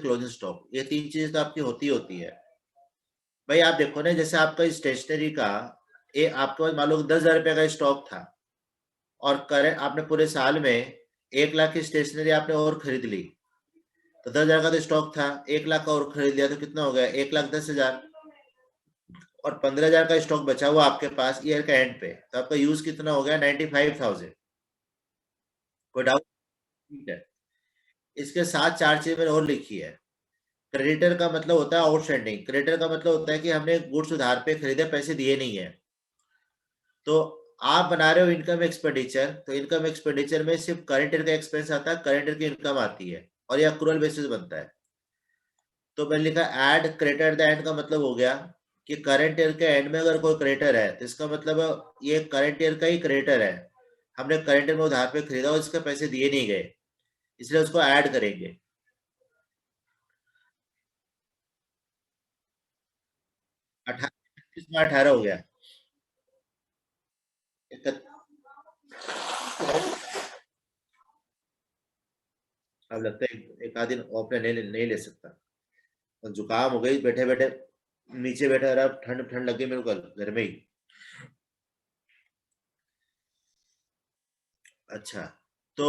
Closing stock, ये 3 चीजें तो आपकी होती है भाई। आप देखो ना, जैसे आपका स्टेशनरी का आपके पास मान लो 10,000 रुपए का स्टॉक था और करेंट आपने पूरे साल में 1 लाख की स्टेशनरी आपने और खरीद ली, तो 10,000 का तो स्टॉक था, 1 लाख का और खरीद लिया तो कितना हो गया, 1,10,000। और 15,000 का स्टॉक बचा हुआ आपके पास ईयर का एंड पे, तो आपका यूज कितना हो गया, 95,000। कोई डाउट? ठीक है। इसके साथ 4 चीज मैंने और लिखी है। क्रेडिटर का मतलब होता है आउटस्टैंडिंग, क्रेडिटर का मतलब होता है कि हमने गुड्स उधार पे खरीदे, पैसे दिए नहीं है। तो आप बना रहे हो इनकम एक्सपेंडिचर, तो इनकम एक्सपेंडिचर में सिर्फ करंट ईयर का एक्सपेंस आता है, करंट ईयर की इनकम आती है, और ये अक्रूवल बेसिस बनता है। तो मैंने लिखा add creditor at the end, का मतलब हो गया कि करंट ईयर के एंड में अगर कोई क्रेडिटर है तो इसका मतलब ये करंट ईयर का ही क्रेडिटर है, हमने करंट ईयर में उधार पे खरीदा और इसके पैसे दिए नहीं गए, इसलिए उसको ऐड करेंगे। 18 हो गया। अब लगता है एक आध दिन ऑफ नहीं ले सकता, और जुकाम हो गई, बैठे बैठे नीचे बैठा रहा, ठंड ठंड लग गई मेरे को घर में ही। अच्छा, तो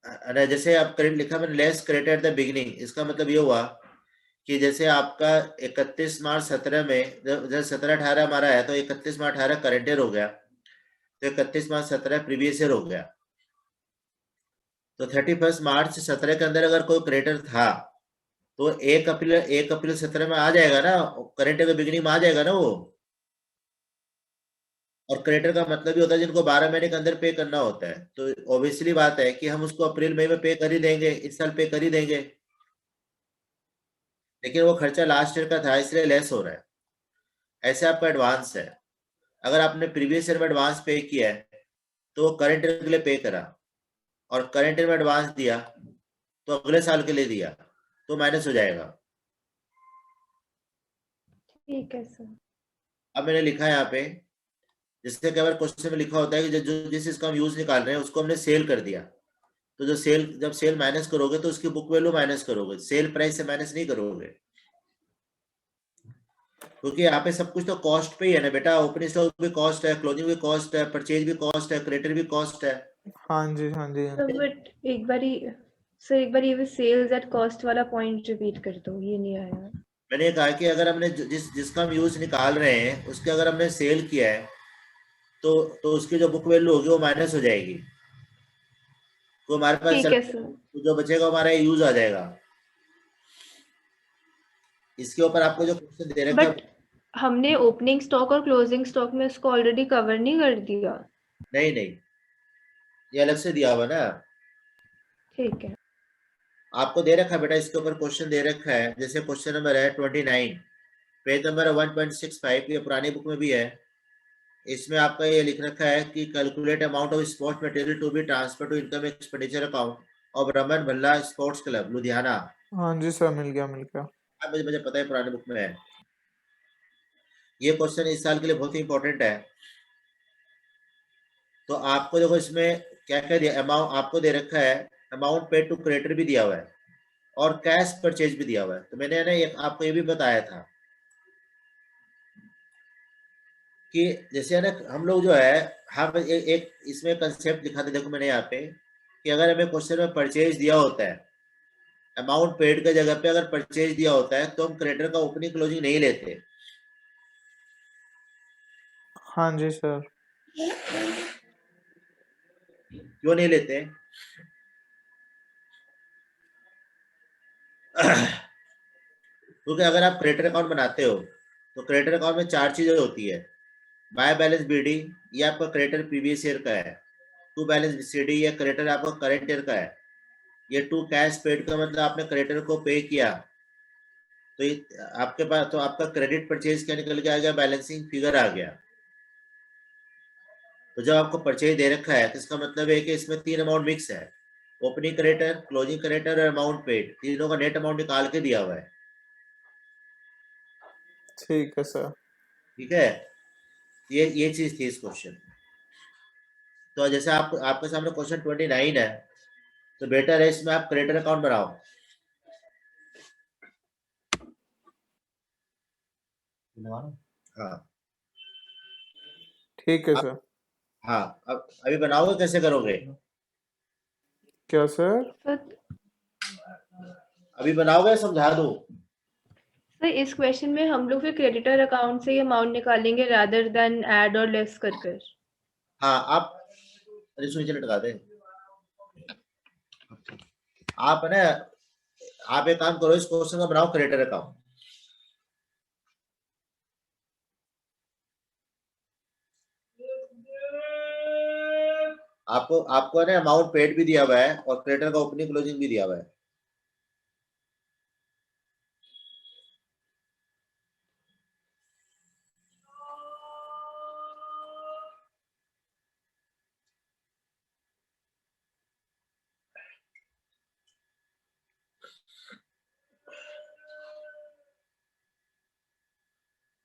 अरे जैसे आप करेंट लिखा मैंने less credit at the beginning, इसका मतलब ये हुआ कि जैसे आपका 31 मार्च 17 में, जब 17-18 हमारा है तो 31 मार्च 18 करंट ईयर हो गया, तो 31 मार्च 17 प्रीवियस ईयर हो गया। तो 31 मार्च 17 के अंदर अगर कोई क्रेडिटर था तो 1 अप्रैल 17 में आ जाएगा ना, करंट ईयर के बिगिनिंग में आ जाएगा ना वो। और क्रेडिटर का मतलब भी होता है जिनको 12 महीने के अंदर पे करना होता है, तो ऑब्वियसली बात है कि हम उसको अप्रैल मई में पे कर ही देंगे, इस साल पे कर ही देंगे। लेकिन वो खर्चा लास्ट ईयर का था इसलिए लेस हो रहा है। ऐसे आपका एडवांस है, अगर आपने प्रीवियस ईयर में एडवांस पे किया है तो करंट ईयर के लिए पे करा, और करंट ईयर में एडवांस दिया तो अगले साल के लिए दिया, तो माइनस हो जाएगा। ठीक है सर। अब मैंने लिखा है यहाँ पे, जिससे कई बार क्वेश्चन में लिखा होता है कि जो जिस इसका हम यूज निकाल रहे हैं उसको हमने सेल कर दिया, तो जब सेल माइनस करोगे तो उसकी बुक वैल्यू माइनस करोगे, सेल प्राइस से माइनस नहीं करोगे, क्योंकि यहाँ पे सब कुछ तो कॉस्ट पे ही है ना बेटा। ओपनिंग स्टॉक भी कॉस्ट है, क्लोजिंग भी कॉस्ट है, परचेज भी कॉस्ट है, क्रेडिटर भी कॉस्ट है। हाँ जी हाँ जी हाँ जी। बट एक बार ये सेल्स एट कॉस्ट वाला पॉइंट रिपीट कर दो, ये नहीं आया। मैंने ये कहा कि अगर हमने जिसका हम यूज निकाल रहे हैं उसके अगर हमने सेल किया है तो उसकी जो बुक वैल्यू होगी वो माइनस हो जाएगी, तो हमारे पास ठीक है सर। तो जो बचेगा हमारा यूज आ जाएगा। इसके ऊपर आपको जो क्वेश्चन दे रखा है, बट हमने ओपनिंग स्टॉक और क्लोजिंग स्टॉक में इसको ऑलरेडी कवर नहीं कर दिया। नहीं नहीं, ये अलग से दिया हुआ ना, ठीक है। आपको दे रखा है बेटा, इसके ऊपर क्वेश्चन दे रखा है। जैसे क्वेश्चन नंबर है 29, पेज नंबर 1.65, ये पुरानी बुक में भी है। इसमें आपका ये लिख रखा है कि calculate amount of sports material to be transfer to income expenditure account of Raman Bhalla sports club Ludhiana. हाँ जी सर, मिल गया मिल गया। अब मुझे पता है पुरानी बुक में है। ये क्वेश्चन इस साल के लिए बहुत ही इंपॉर्टेंट है। तो आपको देखो इसमें क्या क्या दिया, अमाउंट आपको दे रखा है, अमाउंट पेड टू क्रेडिटर भी दिया हुआ है और कैश परचेज भी दिया हुआ है। तो मैंने ना आपको ये भी बताया था कि जैसे है ना, हम लोग जो है, हम एक इसमें कंसेप्ट लिखा था, देखो मैंने यहाँ पे, कि अगर हमें क्वेश्चन में परचेज दिया होता है, अमाउंट पेड के जगह पे अगर परचेज दिया होता है तो हम क्रेडिटर का ओपनिंग क्लोजिंग नहीं लेते। हाँ जी सर। क्यों नहीं लेते? क्योंकि अगर आप क्रेडिटर अकाउंट बनाते हो तो क्रेडिटर अकाउंट में 4 चीजें होती है। बाय बैलेंस बीडी, ये आपका क्रेडिटर प्रीवियस ईयर का है। टू बैलेंस सीडी, ये क्रेडिटर आपका करंट ईयर का है। ये टू कैश पेड का मतलब आपने क्रेडिटर को पे किया, तो ये आपके पास तो आपका क्रेडिट परचेज क्या निकल के आ गया, बैलेंसिंग फिगर आ गया। तो जब आपको परचेज दे रखा है तो इसका मतलब है कि इसमें 3 अमाउंट मिक्स है, ओपनिंग क्रेडिटर, क्लोजिंग क्रेडिटर और अमाउंट पेड, तीनों का नेट अमाउंट निकाल के दिया हुआ है। ठीक है सर। ठीक है, ये चीज थी इस क्वेश्चन। तो जैसे आपके सामने क्वेश्चन 29 है, तो बेटर है इसमें आप क्रेडिटर अकाउंट बनाओ। हाँ ठीक है आप सर। हाँ अब अभी बनाओगे, कैसे करोगे? क्या सर? सर अभी बनाओगे, समझा दूं? सर इस क्वेश्चन में हम लोग फिर क्रेडिटर अकाउंट से ये अमाउंट निकालेंगे रादर देन ऐड और लेस कर कर। हाँ आप अरे सुनिए, लटका दे आप ना। आप एक काम करो, इस क्वेश्चन का बनाओ क्रेडिटर अकाउंट। आपको आपको ना अमाउंट पेड भी दिया हुआ है और क्रेडिटर का ओपनिंग क्लोजिंग भी दिया हुआ है।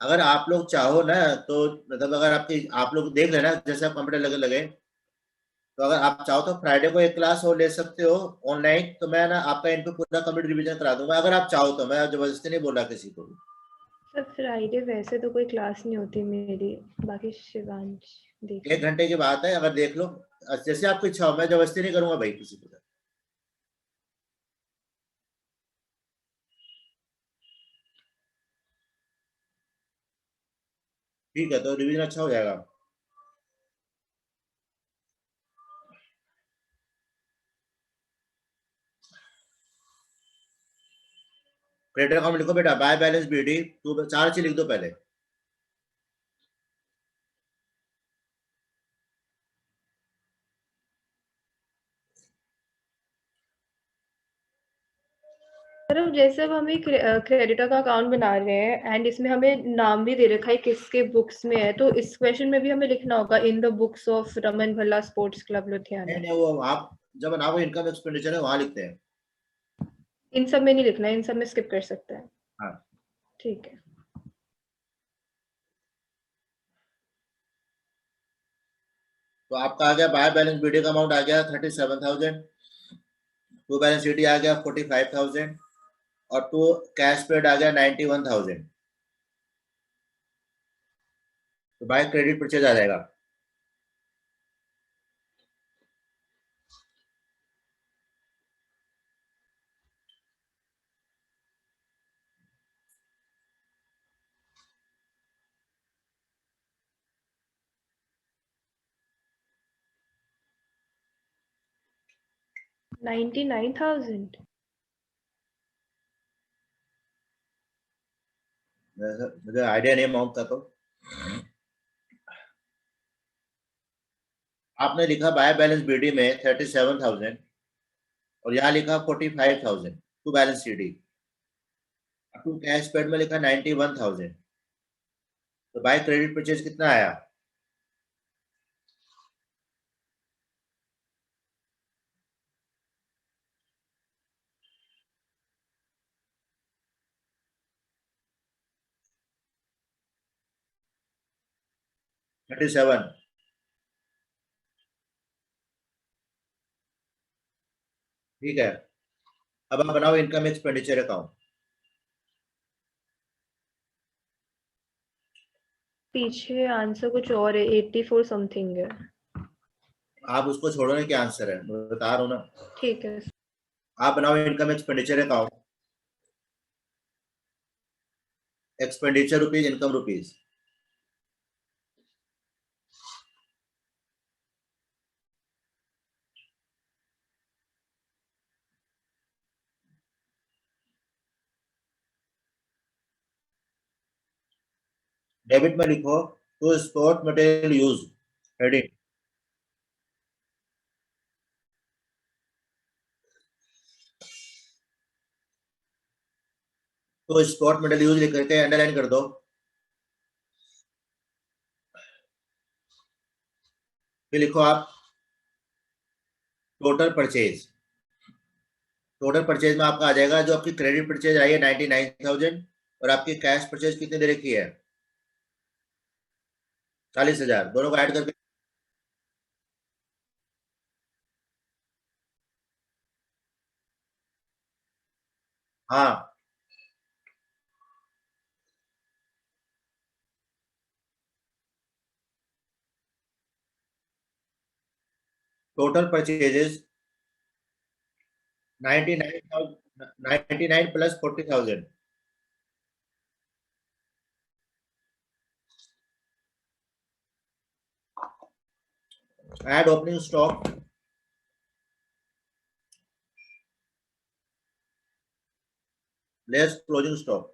अगर आप लोग चाहो ना तो मतलब अगर आप लोग देख लेना, जैसे आप कंप्यूटर लगे लगे, तो अगर आप चाहो तो फ्राइडे को एक क्लास और ले सकते हो ऑनलाइन, तो मैं ना आपका इन पे पूरा कंप्लीट रिवीजन करा दूंगा, अगर आप चाहो तो। मैं जबरदस्ती नहीं बोल रहा किसी को भी। सर फ्राइडे वैसे तो कोई क्लास नहीं होती मेरी, बाकी शिवांश देख 1 घंटे की बात है, अगर देख लो जैसे आपकी इच्छा हो, मैं जबरदस्ती नहीं करूंगा भाई किसी को। ठीक है, तो रिवीजन अच्छा हो जाएगा। क्रेडिट अकाउंट लिखो बेटा, बाय बैलेंस बीडी, तू 4 चीज लिख दो पहले। सर अब जैसे अब हमें क्रेडिटर का अकाउंट बना रहे हैं एंड इसमें हमें नाम भी दे रखा है किसके बुक्स में है, तो इस क्वेश्चन में भी हमें लिखना होगा in the books of Raman Bhalla sports club नहीं लुधियाना। नहीं, वो आप जब बनाओ इनकम एक्सपेंडिचर है वहां लिखते हैं। इन सब में नहीं लिखना है, इन सब में स्किप कर सकते हैं। हाँ, ठीक है। तो आपका आ गया बाय बैलेंस बीडी का अमाउंट आ गया 37,000, टू बैलेंस सीडी आ गया 45,000 और टू कैश पेड आ गया 91,000। तो बाय क्रेडिट परचेज आ जाएगा। $99,000। मुझे आइडिया नहीं अमाउंट का, तो आपने लिखा बाय बैलेंस बीडी में 37,000 और यहाँ लिखा 45,000 to balance CD, to cash paid में लिखा 91,000। तो बाय क्रेडिट परचेज कितना आया? Thirty seven. ठीक है, अब आप बनाओ इनकम एक्सपेंडिचर अकाउंट। पीछे आंसर कुछ और है, 84 समथिंग है। आप उसको छोड़ो ना, क्या आंसर है मैं बता रहा हूँ ना। ठीक है। आप बनाओ income expenditure account, expenditure rupees, income rupees. Debit में लिखो to sport material use, heading. तो स्पोर्ट मटेरियल यूज लिख करके अंडरलाइन कर दो। फिर लिखो आप टोटल परचेज। टोटल परचेज में आपका आ जाएगा, जो आपकी क्रेडिट परचेज आई है 99,000 और आपकी कैश परचेज कितने दे रखी है? 40,000, दोनों को ऐड करके। हाँ total purchases 99 plus 40,000. Add opening stock less closing stock.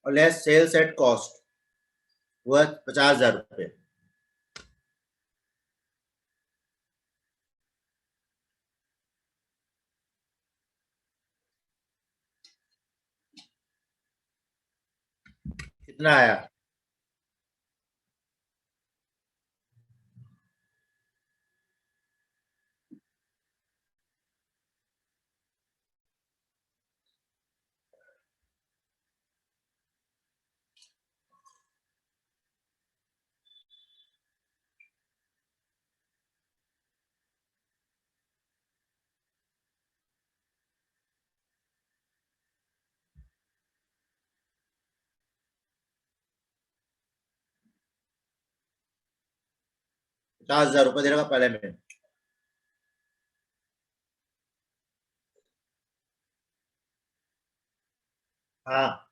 और less sales at cost वह 50,000 रुपये. कितना आया? ₹50,000 देगा पहले में. हाँ,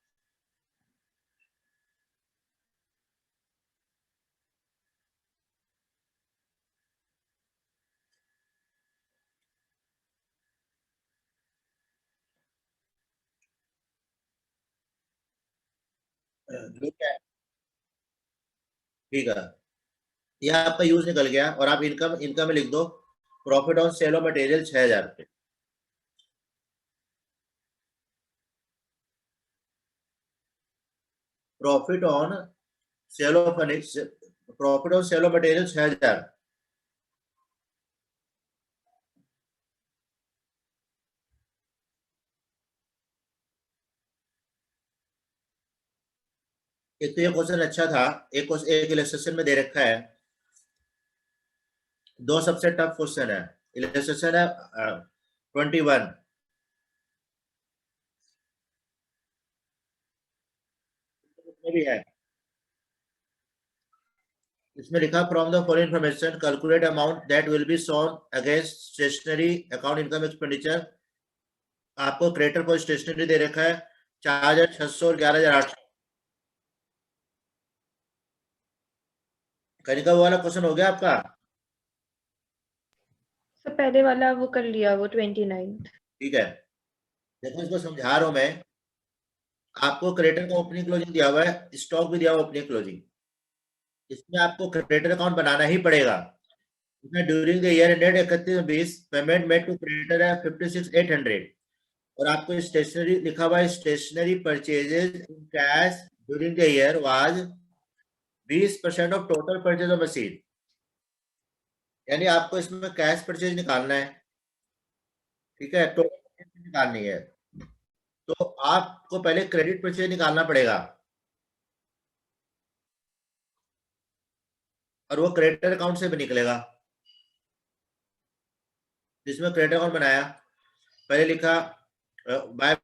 ठीक है. ये आपका यूज निकल गया और आप इनकम में लिख दो profit on sale of material 6,000 रुपये. Profit on sale of material 6,000. एक तो ये क्वेश्चन अच्छा था. एक इलस्ट्रेशन में दे रखा है. दो सबसे टफ क्वेश्चन है. इलस्ट्रेशन है 21. भी है. इसमें लिखा from the following information calculate amount that will be shown against stationery account income expenditure. आपको क्रेडिटर फॉर स्टेशनरी दे रखा है 4,600 और 11,800. कनिका वो वाला क्वेश्चन हो गया आपका? सर पहले वाला वो कर लिया, वो 29. ठीक है. देखो इसको समझा रहा हूं मैं. आपको क्रेडिटर का ओपनिंग क्लोजिंग दिया हुआ है, स्टॉक भी दिया हुआ ओपनिंग क्लोजिंग. इसमें आपको क्रेडिटर अकाउंट बनाना ही पड़ेगा. इसमें during the year ended 31/20 payment made to creditor है 56,800. और आपको स्टेशनरी लिखा हुआ है stationery purchases in cash during the year was 20% of total purchase of machine. यानी आपको इसमें कैश परचेज निकालना है. ठीक है, टोटल निकालनी है. तो आपको पहले क्रेडिट परचेज निकालना पड़ेगा और वो क्रेडिटर अकाउंट से भी निकलेगा. जिसमें क्रेडिटर अकाउंट बनाया, पहले लिखा by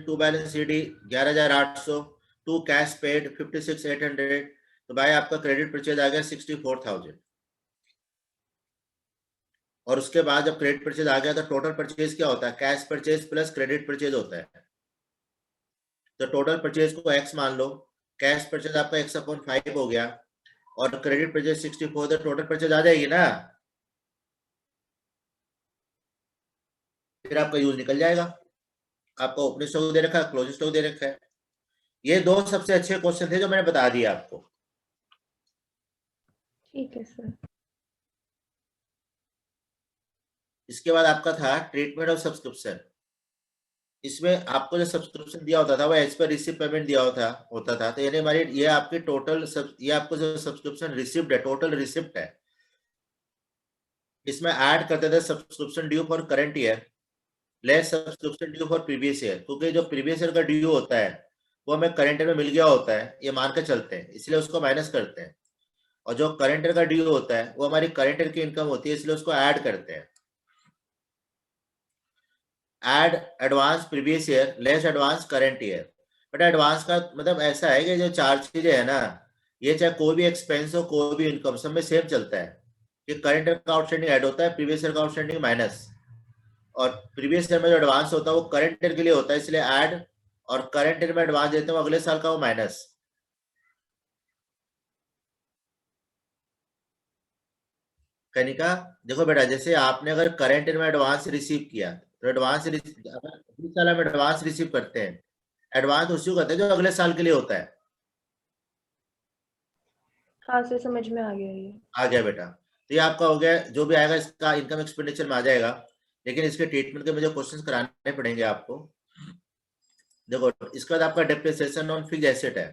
to balance CD 11,800 to cash paid 56,800. तो भाई आपका क्रेडिट परचेज आ गया 64,000. और उसके बाद जब क्रेडिट परचेज आ गया तो टोटल परचेज क्या होता है? Cash purchase plus credit purchase होता है. तो टोटल परचेज को x मान लो. कैश परचेज आपका x/5 हो गया और क्रेडिट परचेज 64. तो टोटल परचेज आ जाएगी ना. फिर आपका यूज निकल जाएगा. आपका ओपनिंग स्टॉक दे रखा है, क्लोजिंग स्टॉक दे रखा है. ये दो सबसे अच्छे क्वेश्चन थे जो मैंने बता दिया आपको. ठीक है सर. इसके बाद आपका था ट्रीटमेंट ऑफ सब्सक्रिप्शन. इसमें आपको जो सब्सक्रिप्शन दिया होता था वो एज पर रिसीव पेमेंट दिया होता था. तो यानी हमारी ये आपकी टोटल ये आपको जो सब्सक्रिप्शन रिसिप्ट है, टोटल रिसिप्ट है. इसमें ऐड करते थे subscription due for current year less subscription due for previous year. क्योंकि जो प्रीवियस ईयर का ड्यू होता है वो हमें करंट ईयर में मिल गया होता है, ये मान के चलते हैं, इसलिए उसको माइनस करते हैं. और जो करंट ईयर का ड्यू होता है वो हमारी करंट ईयर की इनकम होती है, इसलिए उसको ऐड करते हैं. Add advance previous year less advance current year. But advance का मतलब ऐसा है कि जो 4 चीजें है ना, ये चाहे कोई भी एक्सपेंस हो कोई भी इनकम, सब में सेम चलता है कि करंट ईयर का आउटस्टैंडिंग ऐड होता है, प्रीवियस ईयर का आउटस्टैंडिंग माइनस, और प्रीवियस ईयर में जो एडवांस होता है वो करंट ईयर के लिए होता है इसलिए ऐड, और करंट ईयर में एडवांस देते हैं अगले साल का वो माइनस। कनिका देखो बेटा, जैसे आपने अगर करंट ईयर में एडवांस रिसीव किया तो एडवांस इस साल हम एडवांस रिसीव करते हैं, एडवांस उसी को कहते हैं जो अगले साल के लिए होता है। हाँ सर, समझ में आ गया ये। आ गया बेटा, तो ये आपका हो गया, जो भी आएगा इसका इनकम एक्सपेंडिचर में आ जाएगा, लेकिन इसके ट्रीटमेंट के मुझे क्वेश्चंस कराने पड़ेंगे आपको। देखो इसके बाद आपका डेप्रिसिएशन ऑन फिक्स्ड एसेट है।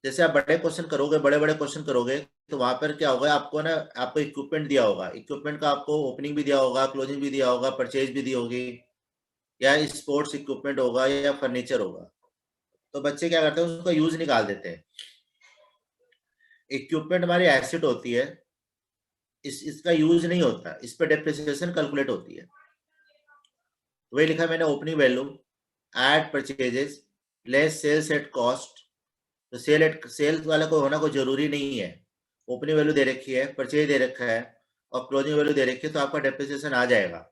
जैसे आप बड़े क्वेश्चन करोगे, बड़े बड़े क्वेश्चन करोगे, तो वहां पर क्या होगा, आपको ना आपको इक्विपमेंट दिया होगा, इक्विपमेंट का आपको ओपनिंग भी दिया होगा, क्लोजिंग भी दिया होगा, परचेज भी दी होगी, या स्पोर्ट्स इक्विपमेंट होगा या फर्नीचर होगा। तो बच्चे क्या करते हैं, उसका यूज निकाल देते हैं। इक्विपमेंट हमारी एसेट होती है, इसका यूज नहीं होता, इस पर डेप्रिसिएशन कैलकुलेट होती है। वही लिखा मैंने, opening value add purchases less sales at cost. तो सेल्स वाला को होना कोई जरूरी नहीं है, ओपनिंग वैल्यू दे रखी है, परचेज दे रखा है और क्लोजिंग वैल्यू दे रखी है, तो आपका डेप्रिसिएशन आ जाएगा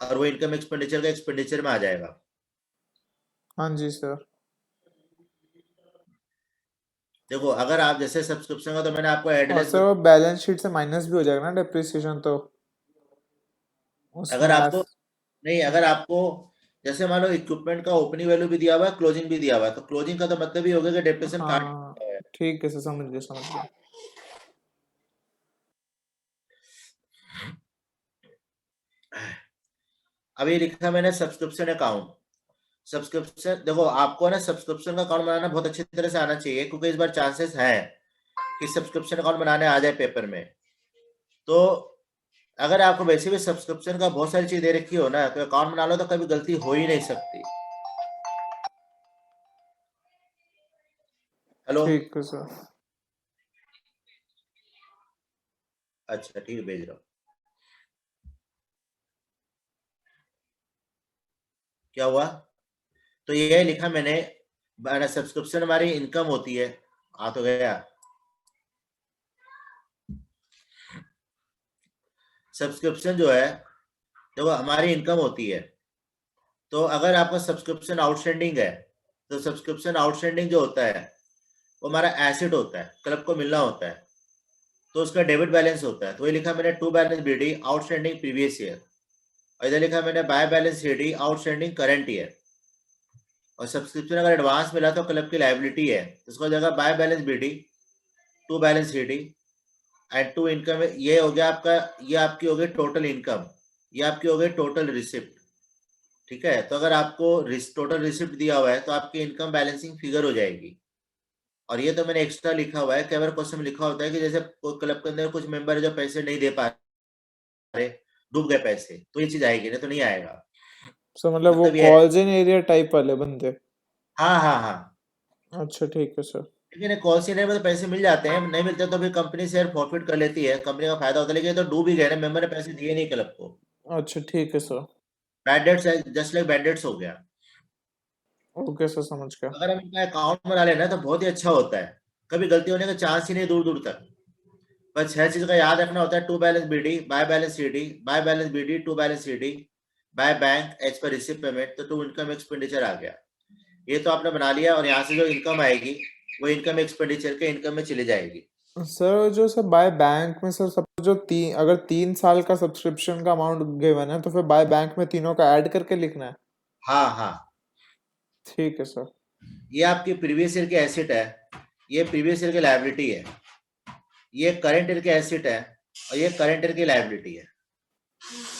और वो इनकम एक्सपेंडिचर का एक्सपेंडिचर में आ जाएगा। हाँ जी सर। देखो अगर आप जैसे सब्सक्रिप्शन का, तो मैंने आपको और एड्रेस, सर वो बैलेंस शीट से माइनस भी हो जाएगा ना डेप्रिसिएशन, तो अगर उसमें आपको नहीं, अगर आपको जैसे मान लो इक्विपमेंट का ओपनिंग वैल्यू भी दिया हुआ है, क्लोजिंग भी दिया हुआ है, तो क्लोजिंग का तो मतलब ही होगा कि डेप्रिसिएशन काट हाँ है। ठीक है सर, समझ गया समझ गया। अभी लिखा मैंने सब्सक्रिप्शन अकाउंट। सब्सक्रिप्शन देखो, आपको ना सब्सक्रिप्शन का अकाउंट बनाना बहुत अच्छी तरह से आना चाहिए, क्योंकि इस बार चांसेस हैं कि सब्सक्रिप्शन अकाउंट बनाने आ जाए पेपर में। तो अगर आपको वैसे भी सब्सक्रिप्शन का बहुत सारी चीज दे रखी हो ना, तो अकाउंट बना लो, तो कभी गलती हो ही नहीं सकती। हेलो, ठीक है सर। अच्छा ठीक है, भेज रहा हूँ। क्या हुआ, तो ये लिखा मैंने सब्सक्रिप्शन हमारी इनकम होती है, आ तो गया। सब्सक्रिप्शन जो है, देखो हमारी इनकम होती है, तो अगर आपका सब्सक्रिप्शन आउटस्टैंडिंग है, तो सब्सक्रिप्शन आउटस्टैंडिंग जो होता है वो हमारा एसेट होता है, क्लब को मिलना होता है, तो उसका डेबिट बैलेंस होता है। तो ये लिखा मैंने to balance BD outstanding previous year, और इधर लिखा मैंने by balance CD outstanding current year. और सब्सक्रिप्शन अगर एडवांस मिला तो क्लब की लायबिलिटी है, तो उसका जगह by balance BD to balance CD and to income, ये हो गया आपका, ये आपकी हो गई टोटल इनकम, ये आपकी हो गई टोटल रिसिप्ट। ठीक है, तो अगर आपको टोटल रिसिप्ट दिया हुआ है तो आपकी इनकम बैलेंसिंग फिगर हो जाएगी। और ये तो मैंने एक्स्ट्रा लिखा हुआ है, कई बार क्वेश्चन में लिखा होता है कि जैसे कोई क्लब के अंदर कुछ मेंबर है जो पैसे नहीं दे पा रहे, डूब गए पैसे, तो ये चीज आएगी, नहीं तो नहीं आएगा। सर मतलब वो मतलब ये है, कॉल्स इन एरिया टाइप वाले बंदे। हाँ हाँ हाँ, अच्छा ठीक है सर। लेकिन कॉल सीनियर में तो पैसे मिल जाते हैं, नहीं मिलते तो फिर कंपनी शेयर फॉरफिट कर लेती है, कंपनी का फायदा होता है, लेकिन ये तो डूब ही गए ना, मेंबर ने पैसे दिए नहीं क्लब को। अच्छा ठीक है सर। बैड डेट्स है, जस्ट लाइक बैड डेट्स हो गया। ओके सर, समझ गया। अगर हम इनका अकाउंट बना लेना तो बहुत ही अच्छा होता है, कभी गलती होने का चांस ही नहीं दूर दूर तक। बस 6 चीज का याद रखना होता है, to balance BD by balance CD, by balance BD to balance CD, by bank as per receipt payment, तो टू इनकम एक्सपेंडिचर आ गया। ये तो आपने बना लिया, और यहाँ से जो इनकम आएगी वो इनकम एक्सपेंडिचर के इनकम में चली जाएगी। सर जो सर बाय बैंक में सर सब जो अगर 3 साल का सब्सक्रिप्शन का अमाउंट गिवन है, तो फिर बाय बैंक में तीनों का ऐड करके लिखना है। हाँ हाँ, ठीक है सर। ये आपकी प्रीवियस ईयर की एसेट है, ये प्रीवियस ईयर की लायबिलिटी है, ये करंट ईयर की एसेट है, और ये करंट ईयर की लायबिलिटी है।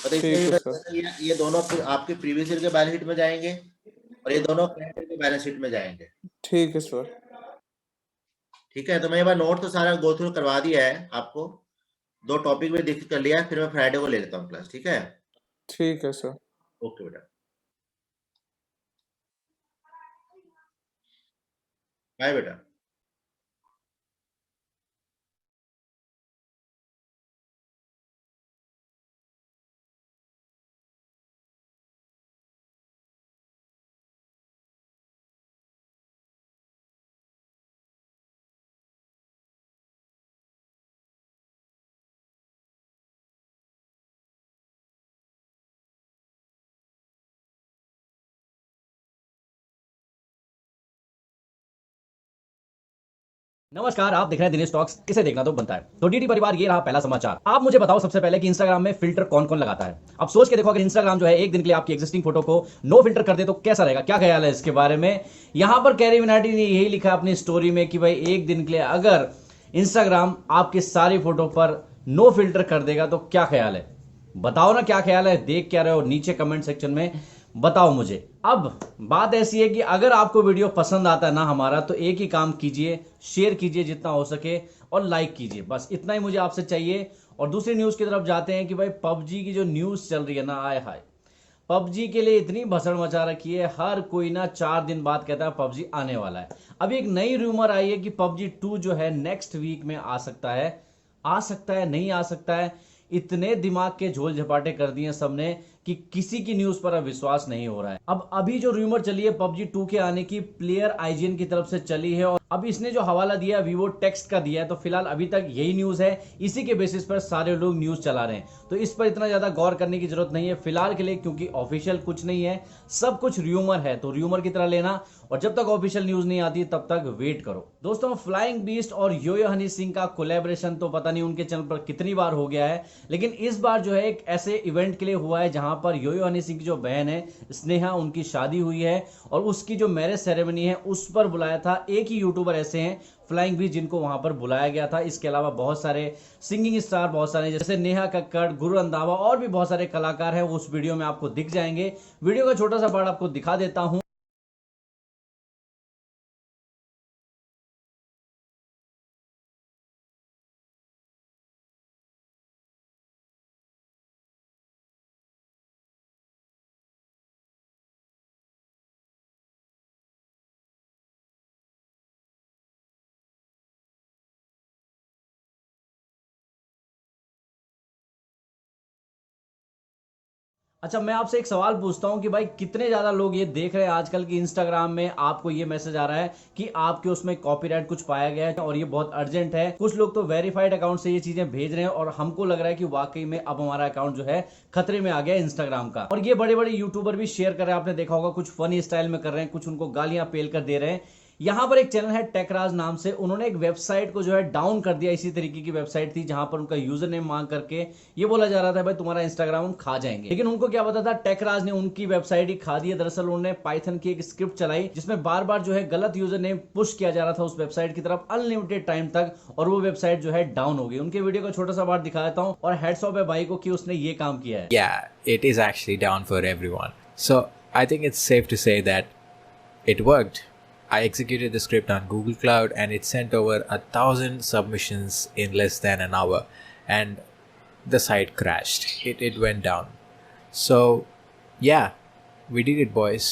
तो ठीक है सर। इसमें ये दोनों आपके प्रीवियस ईयर के बैलेंस शीट में जाएंगे, और ये दोनों करंट ईयर के बैलेंस शीट में जाएंगे। ठीक है सर। ठीक है, तो मैं एक बार नोट तो सारा गो थ्रू करवा दिया है आपको, 2 टॉपिक भी देख कर लिया है, फिर मैं फ्राइडे को ले लेता हूँ क्लास। ठीक है, ठीक है सर। ओके बेटा, बाय बेटा। नमस्कार, आप देख रहे हैं दिनेश टॉक्स। इसे देखना तो बनता है। तो डीडी परिवार, ये रहा पहला समाचार। आप मुझे बताओ सबसे पहले कि इंस्टाग्राम में फिल्टर कौन कौन लगाता है। अब सोच के देखो, अगर इंस्टाग्राम जो है एक दिन के लिए आपकी एग्जिस्टिंग फोटो को नो फिल्टर कर दे तो कैसा रहेगा। क्या ख्याल है इसके बारे में। यहां पर कैरी मिनाटी ने यही लिखा अपनी स्टोरी में कि भाई एक दिन के लिए अगर इंस्टाग्राम आपकी सारी फोटो पर नो फिल्टर कर देगा तो क्या ख्याल है। बताओ ना क्या ख्याल है, देख क्या रहे हो नीचे कमेंट सेक्शन में बताओ मुझे। अब बात ऐसी है कि अगर आपको वीडियो पसंद आता है ना हमारा, तो एक ही काम कीजिए, शेयर कीजिए जितना हो सके और लाइक कीजिए, बस इतना ही मुझे आपसे चाहिए। और दूसरी न्यूज की तरफ जाते हैं कि भाई पबजी की जो न्यूज चल रही है ना, आय हाय, पबजी के लिए इतनी भसड़ मचा रखी है। हर कोई ना 4 दिन बाद कहता है पबजी आने वाला है। अभी एक नई रूमर आई है कि पबजी 2 जो है नेक्स्ट वीक में आ सकता है नहीं आ सकता है। इतने दिमाग के झोल झपाटे कर दिए सबने कि किसी की न्यूज पर अब विश्वास नहीं हो रहा है। अब अभी जो रूमर चली है पबजी 2 के आने की, प्लेयर आईजीएन की तरफ से चली है और अब इसने जो हवाला दिया वीवो टेक्स्ट का दिया है, तो फिलहाल अभी तक यही न्यूज है। इसी के बेसिस पर सारे लोग न्यूज चला रहे हैं, तो इस पर इतना ज्यादा गौर करने की जरूरत नहीं है फिलहाल के लिए, क्योंकि ऑफिशियल कुछ नहीं है, सब कुछ र्यूमर है। तो र्यूमर की तरह लेना, और जब तक ऑफिशियल न्यूज नहीं आती तब तक वेट करो। दोस्तों, फ्लाइंग बीस्ट और योयो हनी सिंह का कोलैबोरेशन तो पता नहीं उनके चैनल पर कितनी बार हो गया है, लेकिन इस बार जो है एक ऐसे इवेंट के लिए हुआ है जहां पर योयो हनी सिंह की जो बहन है स्नेहा, उनकी शादी हुई है और उसकी जो मैरिज सेरेमनी है उस पर बुलाया था। एक ही यूट्यूबर ऐसे हैं फ्लाइंग बीस्ट जिनको वहां पर बुलाया गया था। इसके अलावा बहुत सारे सिंगिंग स्टार, बहुत सारे जैसे नेहा कक्कड़, गुरु रंधावा और भी बहुत सारे कलाकार हैं, वो उस वीडियो में आपको दिख जाएंगे। वीडियो का छोटा सा पार्ट आपको दिखा देता हूं। अच्छा, मैं आपसे एक सवाल पूछता हूं कि भाई कितने ज्यादा लोग ये देख रहे हैं आजकल की इंस्टाग्राम में आपको ये मैसेज आ रहा है कि आपके उसमें कॉपीराइट कुछ पाया गया है और ये बहुत अर्जेंट है। कुछ लोग तो वेरीफाइड अकाउंट से ये चीजें भेज रहे हैं और हमको लग रहा है कि वाकई में अब हमारा अकाउंट जो है खतरे में आ गया इंस्टाग्राम का। और ये बड़े बड़े यूट्यूबर भी शेयर कर रहे हैं, आपने देखा होगा, कुछ फनी स्टाइल में कर रहे हैं, कुछ उनको गालियां पेल कर दे रहे हैं। यहां पर एक चैनल है टेकराज नाम से, उन्होंने एक वेबसाइट को जो है डाउन कर दिया। इसी तरीके की वेबसाइट थी जहां पर उनका यूजर नेम मांग करके ये बोला जा रहा था भाई तुम्हारा इंस्टाग्राम हम खा जाएंगे, लेकिन उनको क्या पता था टेकराज ने उनकी वेबसाइट ही खा दी है। दरअसल उन्होंने पाइथन की एक स्क्रिप्ट चलाई जिसमें बार बार जो है गलत यूजर नेम पुश किया जा रहा था उस वेबसाइट की तरफ अनलिमिटेड टाइम तक, और वो वेबसाइट जो है डाउन हो गई। उनके वीडियो का छोटा सा पार्ट दिखा देता हूं और हेड्स ऑफ है भाई को कि उसने ये काम किया है। Yeah, it is actually down for everyone. So I think it's safe to say that it worked. I executed the script on Google Cloud and it sent over 1,000 submissions in less than an hour, and the site crashed. It went down. So yeah, we did it, boys.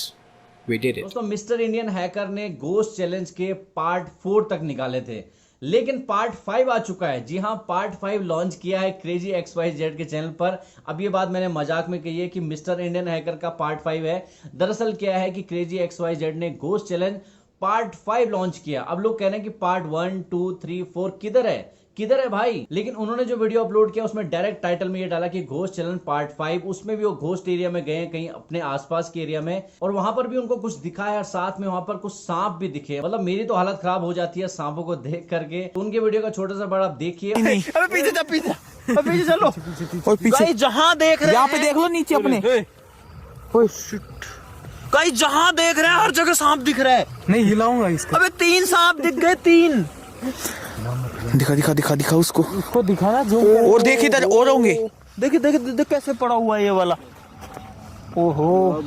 We did it. दोस्तों, mister Indian hacker ने ghost challenge के part 4 तक निकाले थे, लेकिन part 5 आ चुका है। जी हाँ, पार्ट 5 लॉन्च किया है क्रेजी XYZ के चैनल पर। अब ये बात मैंने मजाक में कही है कि मिस्टर इंडियन हैकर का पार्ट 5 है। दरअसल क्या है कि क्रेजी XYZ ने घोस्ट चैलेंज पार्ट 5 लॉन्च किया। अब लोग कह रहे हैं कि पार्ट 1, 2, 3, 4 किधर है भाई। लेकिन उन्होंने जो वीडियो अपलोड किया उसमें डायरेक्ट टाइटल में ये डाला कि घोस्ट चैलेंज पार्ट 5। उसमें भी वो घोस्ट एरिया में गए, कहीं अपने आसपास के एरिया में, और वहां पर भी उनको कुछ दिखा है और साथ में वहां पर कुछ सांप भी दिखे। मतलब मेरी तो हालत खराब हो जाती है सांपों को देख करके। तो उनके वीडियो का छोटा सा बड़ा आप देखिए। अबे पीछे चलो। और पीछे जहां देख रहे यहाँ पे देख लो नीचे अपने। ओए शिट, कहीं जहां देख रहे हैं हर जगह सांप दिख रहा है। नहीं हिलाऊंगा इसको। अबे 3 सांप दिख गए, 3। दिखा उसको दिखाना जो। और देख इधर और होंगे। देख कैसे पड़ा हुआ है ये वाला। ओहो।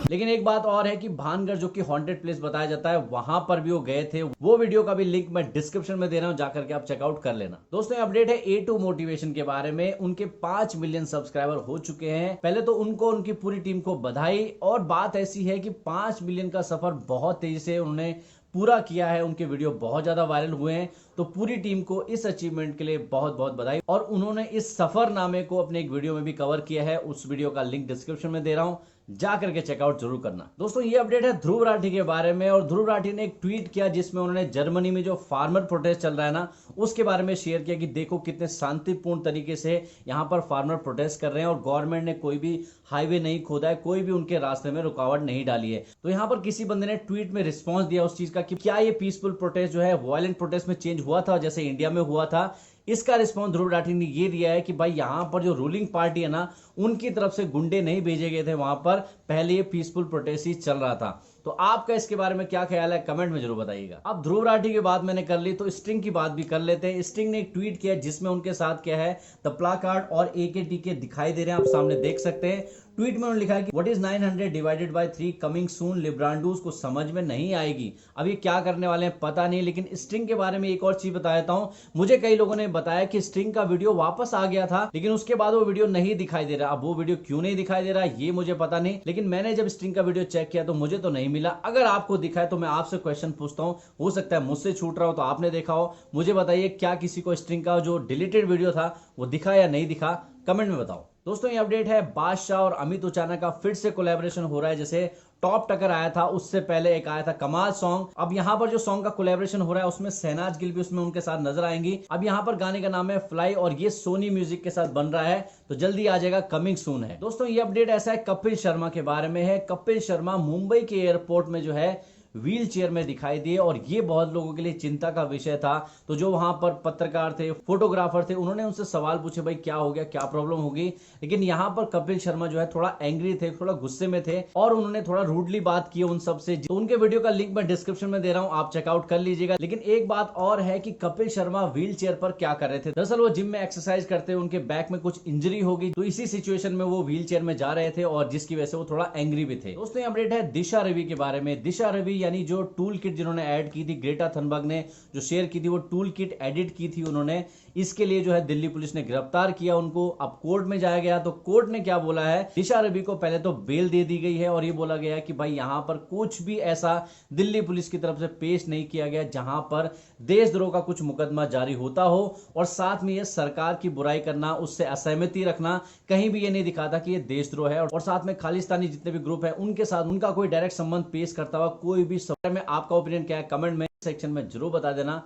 लेकिन एक बात और है कि भानगढ़ जो कि हॉन्टेड प्लेस बताया जाता है, वहां पर भी वो गए थे। वो वीडियो का भी लिंक मैं डिस्क्रिप्शन में दे रहा हूं, जाकर के आप चेकआउट कर लेना। दोस्तों, अपडेट है A2 मोटिवेशन के बारे में। उनके 5 मिलियन सब्सक्राइबर हो चुके हैं। पहले तो उनको, उनकी पूरी टीम को बधाई। और बात ऐसी है कि 5 मिलियन का सफर बहुत तेजी से उन्होंने पूरा किया है। उनके वीडियो बहुत ज्यादा वायरल हुए हैं, तो पूरी टीम को इस अचीवमेंट के लिए बहुत बहुत बधाई। और उन्होंने इस सफरनामे को अपने एक वीडियो में भी कवर किया है, उस वीडियो का लिंक डिस्क्रिप्शन में दे रहा हूं, जा करके चेकआउट जरूर करना। दोस्तों ये अपडेट है ध्रुव राठी के बारे में, और ध्रुव राठी ने एक ट्वीट किया जिसमें उन्होंने जर्मनी में जो फार्मर प्रोटेस्ट चल रहा है ना उसके बारे में शेयर किया कि देखो कितने शांतिपूर्ण तरीके से यहाँ पर फार्मर प्रोटेस्ट कर रहे हैं और गवर्नमेंट ने कोई भी हाईवे नहीं खोदा है, कोई भी उनके रास्ते में रुकावट नहीं डाली है। तो यहाँ पर किसी बंदे ने ट्वीट में रिस्पॉन्स दिया उस चीज का कि क्या ये पीसफुल प्रोटेस्ट जो है वायलेंट प्रोटेस्ट में चेंज हुआ था जैसे इंडिया में हुआ था। इसका रिस्पॉन्स ध्रुव राठी ने ये दिया है कि भाई यहां पर जो रूलिंग पार्टी है ना उनकी तरफ से गुंडे नहीं भेजे गए थे वहां पर, पहले ये पीसफुल प्रोटेस्ट ही चल रहा था। तो आपका इसके बारे में क्या ख्याल है कमेंट में जरूर बताइएगा। अब ध्रुव राठी की बात मैंने कर ली तो स्टिंग की बात भी कर लेते हैं। स्टिंग ने एक ट्वीट किया जिसमें उनके साथ क्या है द प्लाकार्ड और AKTK दिखाई दे रहे हैं, आप सामने देख सकते हैं। ट्वीट में उन्होंने लिखा है कि what is 900 divided by 3 coming soon, लिब्रांडूस को समझ में नहीं आएगी। अब ये क्या करने वाले हैं पता नहीं, लेकिन स्ट्रिंग के बारे में एक और चीज बता देता हूं। मुझे कई लोगों ने बताया कि स्ट्रिंग का वीडियो वापस आ गया था लेकिन उसके बाद वो वीडियो नहीं दिखाई दे रहा। अब वो वीडियो क्यों नहीं दिखाई दे रहा ये मुझे पता नहीं, लेकिन मैंने जब स्ट्रिंग का वीडियो चेक किया तो मुझे तो नहीं मिला। अगर आपको दिखा है तो मैं आपसे क्वेश्चन पूछता हूं, हो सकता है मुझसे छूट रहा हो तो आपने देखा हो। मुझे बताइए क्या किसी को स्ट्रिंग का जो डिलीटेड वीडियो था वो दिखा या नहीं दिखा, कमेंट में बताओ। दोस्तों ये अपडेट है बादशाह और अमित उचाना का फिर से कोलैबोरेशन हो रहा है। जैसे टॉप टकर आया था उससे पहले एक आया था कमाल सॉन्ग, अब यहां पर जो सॉन्ग का कोलैबोरेशन हो रहा है उसमें शहनाज गिल भी उसमें उनके साथ नजर आएंगी। अब यहां पर गाने का नाम है फ्लाई और ये सोनी म्यूजिक के साथ बन रहा है, तो जल्दी आ जाएगा, कमिंग सून है। दोस्तों ये अपडेट ऐसा है कपिल शर्मा के बारे में है। कपिल शर्मा मुंबई के एयरपोर्ट में जो है व्हील चेयर में दिखाई दिए और ये बहुत लोगों के लिए चिंता का विषय था। तो जो वहां पर पत्रकार थे, फोटोग्राफर थे, उन्होंने उनसे सवाल पूछे भाई क्या हो गया, क्या प्रॉब्लम होगी। लेकिन यहां पर कपिल शर्मा जो है थोड़ा एंग्री थे, थोड़ा गुस्से में थे और उन्होंने थोड़ा रूडली बात की उन सबसे। तो उनके वीडियो का लिंक मैं डिस्क्रिप्शन में दे रहा हूं, आप चेकआउट कर लीजिएगा। लेकिन एक बात और है कि कपिल शर्मा व्हील चेयर पर क्या कर रहे थे। दरअसल वो जिम में एक्सरसाइज करते हुए उनके बैक में कुछ इंजरी होगी, तो इसी सिचुएशन में वो व्हील चेयर में जा रहे थे और जिसकी वजह से वो थोड़ा एंग्री भी थे। दोस्तों अपडेट है दिशा रवि के बारे में। दिशा रवि यानी जो टूल किट जिन्होंने ऐड की थी, ग्रेटा थनबर्ग ने जो शेयर की थी वो टूल किट एडिट की थी उन्होंने, इसके लिए जो है दिल्ली पुलिस ने गिरफ्तार किया उनको। अब कोर्ट में जाया गया तो कोर्ट ने क्या बोला है, दिशा रवि को पहले तो बेल दे दी गई है और ये बोला गया है कि भाई यहां पर कुछ भी ऐसा दिल्ली पुलिस की तरफ से पेश नहीं किया गया जहां पर देशद्रोह का कुछ मुकदमा जारी होता हो, और साथ में ये सरकार की बुराई करना, उससे असहमति रखना, कहीं भी ये नहीं दिखाता कि ये देशद्रोह है। और साथ में खालिस्तानी जितने भी ग्रुप है उनके साथ उनका कोई डायरेक्ट संबंध पेश करता हुआ कोई भी सवाल में आपका ओपिनियन क्या है कमेंट में सेक्शन में जरूर बता देना।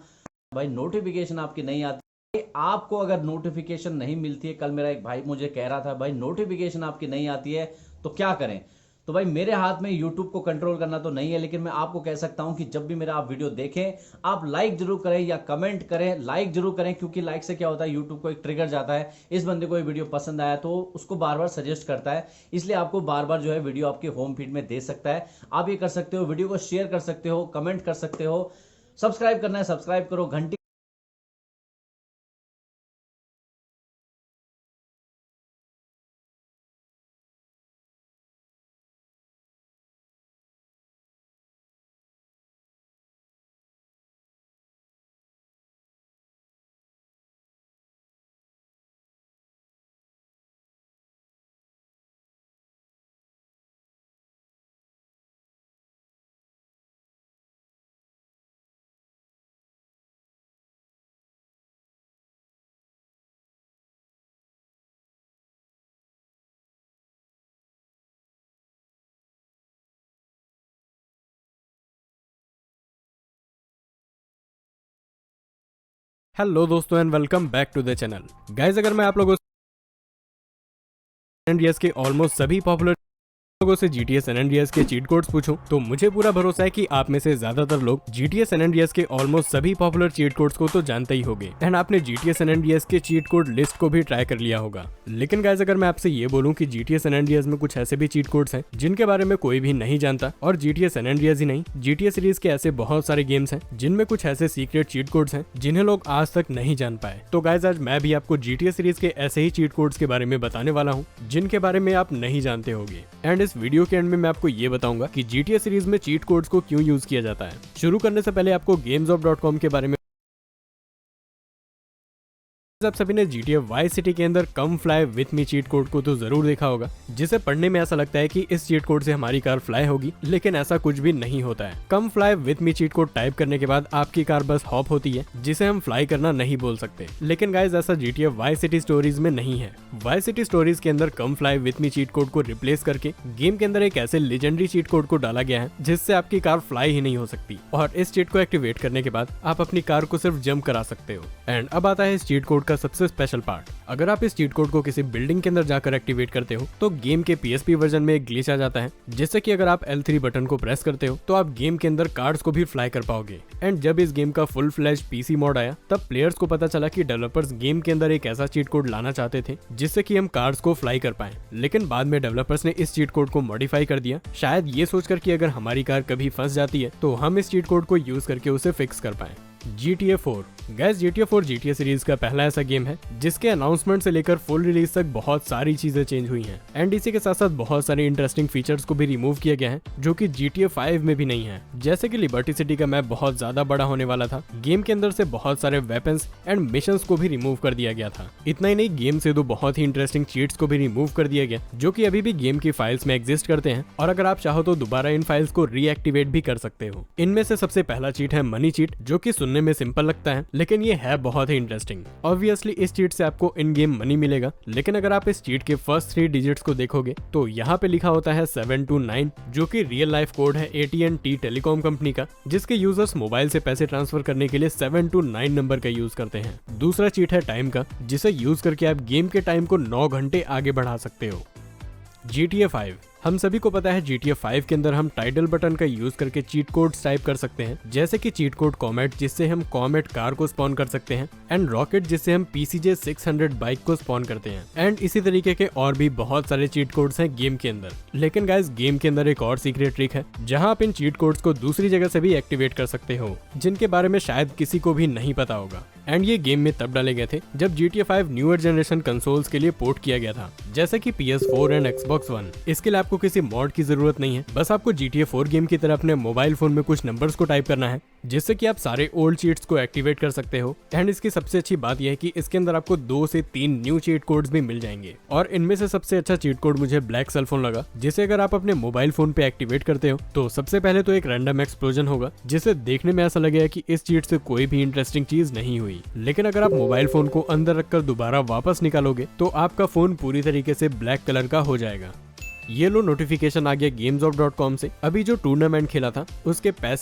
भाई नोटिफिकेशन आपकी नहीं आती, आपको अगर नोटिफिकेशन नहीं मिलती है, कल मेरा एक भाई मुझे कह रहा था भाई नोटिफिकेशन आपकी नहीं आती है तो क्या करें। तो भाई मेरे हाथ में YouTube को कंट्रोल करना तो नहीं है, लेकिन मैं आपको कह सकता हूं कि जब भी मेरा आप वीडियो देखें आप लाइक जरूर करें या कमेंट करें। लाइक जरूर करें क्योंकि लाइक से क्या होता है YouTube को एक ट्रिगर जाता है, इस बंदे को ये वीडियो पसंद आया तो उसको बार बार सजेस्ट करता है, इसलिए आपको बार बार जो है वीडियो आपके होम फीड में दे सकता है। आप ये कर सकते हो, वीडियो को शेयर कर सकते हो, कमेंट कर सकते हो, सब्सक्राइब करना है सब्सक्राइब करो, घंटी हेलो दोस्तों and welcome back to the channel. Guys अगर मैं आप लोगों से NDS के ऑलमोस्ट सभी पॉपुलर लोगों से GTA San Andreas के चीट कोड्स पूछूं तो मुझे पूरा भरोसा है कि आप में से ज्यादातर लोग GTA San Andreas के ऑलमोस्ट सभी पॉपुलर चीट कोड्स को तो जानते ही होंगे एंड आपने GTA San Andreas के चीट कोड लिस्ट को भी ट्राई कर लिया होगा। लेकिन गाइस अगर मैं आपसे ये बोलूं कि GTA San Andreas में कुछ ऐसे भी चीट कोड्स हैं जिनके बारे में कोई भी नहीं जानता, और GTA San Andreas ही नहीं GTA सीरीज के ऐसे बहुत सारे गेम्स हैं जिनमें कुछ ऐसे सीक्रेट चीट कोड्स हैं जिन्हें लोग आज तक नहीं जान पाए। तो गाइस आज मैं भी आपको GTA सीरीज के ऐसे ही चीट कोड्स के बारे में बताने वाला हूँ जिनके बारे में आप नहीं जानते होंगे। एंड इस वीडियो के एंड में मैं आपको ये बताऊंगा कि GTA सीरीज में चीट कोड्स को क्यों यूज किया जाता है। शुरू करने से पहले आपको GamesOf.com के बारे में आप सभी ने GTA वाइस सिटी के अंदर come fly with me cheat code को तो जरूर देखा होगा, जिसे पढ़ने में ऐसा लगता है कि इस चीट कोड से हमारी कार फ्लाई होगी, लेकिन ऐसा कुछ भी नहीं होता है। Come fly with me cheat code type करने के बाद आपकी कार बस हॉप होती है, जिसे हम फ्लाई करना नहीं बोल सकते। लेकिन गाइस ऐसा GTA वाइस सिटी स्टोरीज में नहीं है। वाइस सिटी स्टोरीज के अंदर come fly with me cheat code को रिप्लेस करके गेम के अंदर एक ऐसे लेजेंडरी चीट कोड को डाला गया है जिससे आपकी कार फ्लाई ही नहीं हो सकती, और इस चीट को एक्टिवेट करने के बाद आप अपनी कार को सिर्फ जंप करा सकते हो। एंड अब आता है इस चीट कोड का सबसे स्पेशल पार्ट। अगर आप इस चीट कोड को किसी बिल्डिंग के अंदर जाकर एक्टिवेट करते हो तो गेम के PSP वर्जन में एक ग्लिच आ जाता है, जिससे कि अगर आप L3 बटन को प्रेस करते हो तो आप गेम के अंदर कार्ड्स को भी फ्लाई कर पाओगे। एंड जब इस गेम का फुल फ्लैश PC मॉड आया तब प्लेयर्स को पता चला कि डेवलपर्स गेम के अंदर एक ऐसा चीट कोड लाना चाहते थे जिससे कि हम कार्ड्स को फ्लाई कर पाए, लेकिन बाद में डेवलपर्स ने इस चीट कोड को मॉडिफाई कर दिया, शायद ये सोचकर कि अगर हमारी कार कभी फंस जाती है तो हम इस चीट कोड को यूज करके उसे फिक्स कर पाए। GTA 4 gas GTA 4 GTA series का पहला ऐसा गेम है जिसके अनाउंसमेंट से लेकर फुल रिलीज तक बहुत सारी चीजें चेंज हुई हैं, एंड इसी के साथ साथ बहुत सारे इंटरेस्टिंग फीचर्स को भी रिमूव किया गया है जो कि GTA 5 में भी नहीं है। जैसे कि लिबर्टी सिटी का मैप बहुत ज्यादा बड़ा होने वाला था, गेम के अंदर से बहुत सारे वेपन्स एंड मिशंस को भी रिमूव कर दिया गया था। इतना ही नहीं, गेम से दो बहुत ही इंटरेस्टिंग चीट्स को भी रिमूव कर दिया गया जो कि अभी भी गेम की फाइल्स में एग्जिस्ट करते हैं, और अगर आप चाहो तो दोबारा इन फाइल्स को रीएक्टिवेट भी कर सकते हो। इनमें से सबसे पहला चीट है मनी चीट, जो कि सुनने में सिंपल लगता है लेकिन ये है बहुत ही इंटरेस्टिंग। ऑब्वियसली इस चीट से आपको इन गेम मनी मिलेगा, लेकिन अगर आप इस चीट के फर्स्ट 3 डिजिट्स को देखोगे तो यहाँ पे लिखा होता है 729, जो कि रियल लाइफ कोड है AT&T टेलीकॉम कंपनी का, जिसके यूजर्स मोबाइल से पैसे ट्रांसफर करने के लिए 729 नंबर का यूज करते हैं। दूसरा चीट है टाइम का, जिसे यूज करके आप गेम के टाइम को 9 घंटे आगे बढ़ा सकते हो। GTA 5 हम सभी को पता है GTA 5 के अंदर हम टाइटल बटन का यूज करके चीट कोड्स टाइप कर सकते हैं, जैसे कि चीट कोड कॉमेट, जिससे हम कॉमेट कार को स्पॉन कर सकते हैं, एंड रॉकेट, जिससे हम PCJ 600 बाइक को स्पॉन करते हैं, एंड इसी तरीके के और भी बहुत सारे चीट कोड्स हैं गेम के अंदर। लेकिन गाइस गेम के अंदर एक और सीक्रेट ट्रिक है जहां आप इन चीट कोड्स को दूसरी जगह से भी एक्टिवेट कर सकते हो, जिनके बारे में शायद किसी को भी नहीं पता होगा। एंड ये गेम में तब डाले गए थे जब GTA 5 न्यूअर जनरेशन कंसोल्स के लिए पोर्ट किया गया था, जैसे कि PS4 एंड Xbox One। इसके लिए आपको किसी मॉड की जरूरत नहीं है, बस आपको GTA 4 गेम की तरह अपने मोबाइल फोन में कुछ नंबर्स को टाइप करना है, जिससे कि आप सारे ओल्ड चीट्स को एक्टिवेट कर सकते हो। एंड इसकी सबसे अच्छी बात यह है कि इसके अंदर आपको 2 से 3 न्यू चीट कोड्स भी मिल जाएंगे, और इनमें से सबसे अच्छा चीट कोड मुझे ब्लैक सेलफोन लगा, जिसे अगर आप अपने मोबाइल फोन पे एक्टिवेट करते हो तो सबसे पहले तो एक रैंडम एक्सप्लोजन होगा, जिसे देखने में ऐसा लगेगा कि इस चीट से कोई भी इंटरेस्टिंग चीज नहीं हुई, लेकिन अगर आप मोबाइल फोन को अंदर रखकर दोबारा वापस निकालोगे तो आपका फोन पूरी तरीके से ब्लैक कलर का हो जाएगा। ये लो नोटिफिकेशन आ गया GamesOf.com से, अभी जो टूर्नामेंट खेला था उसके पैसे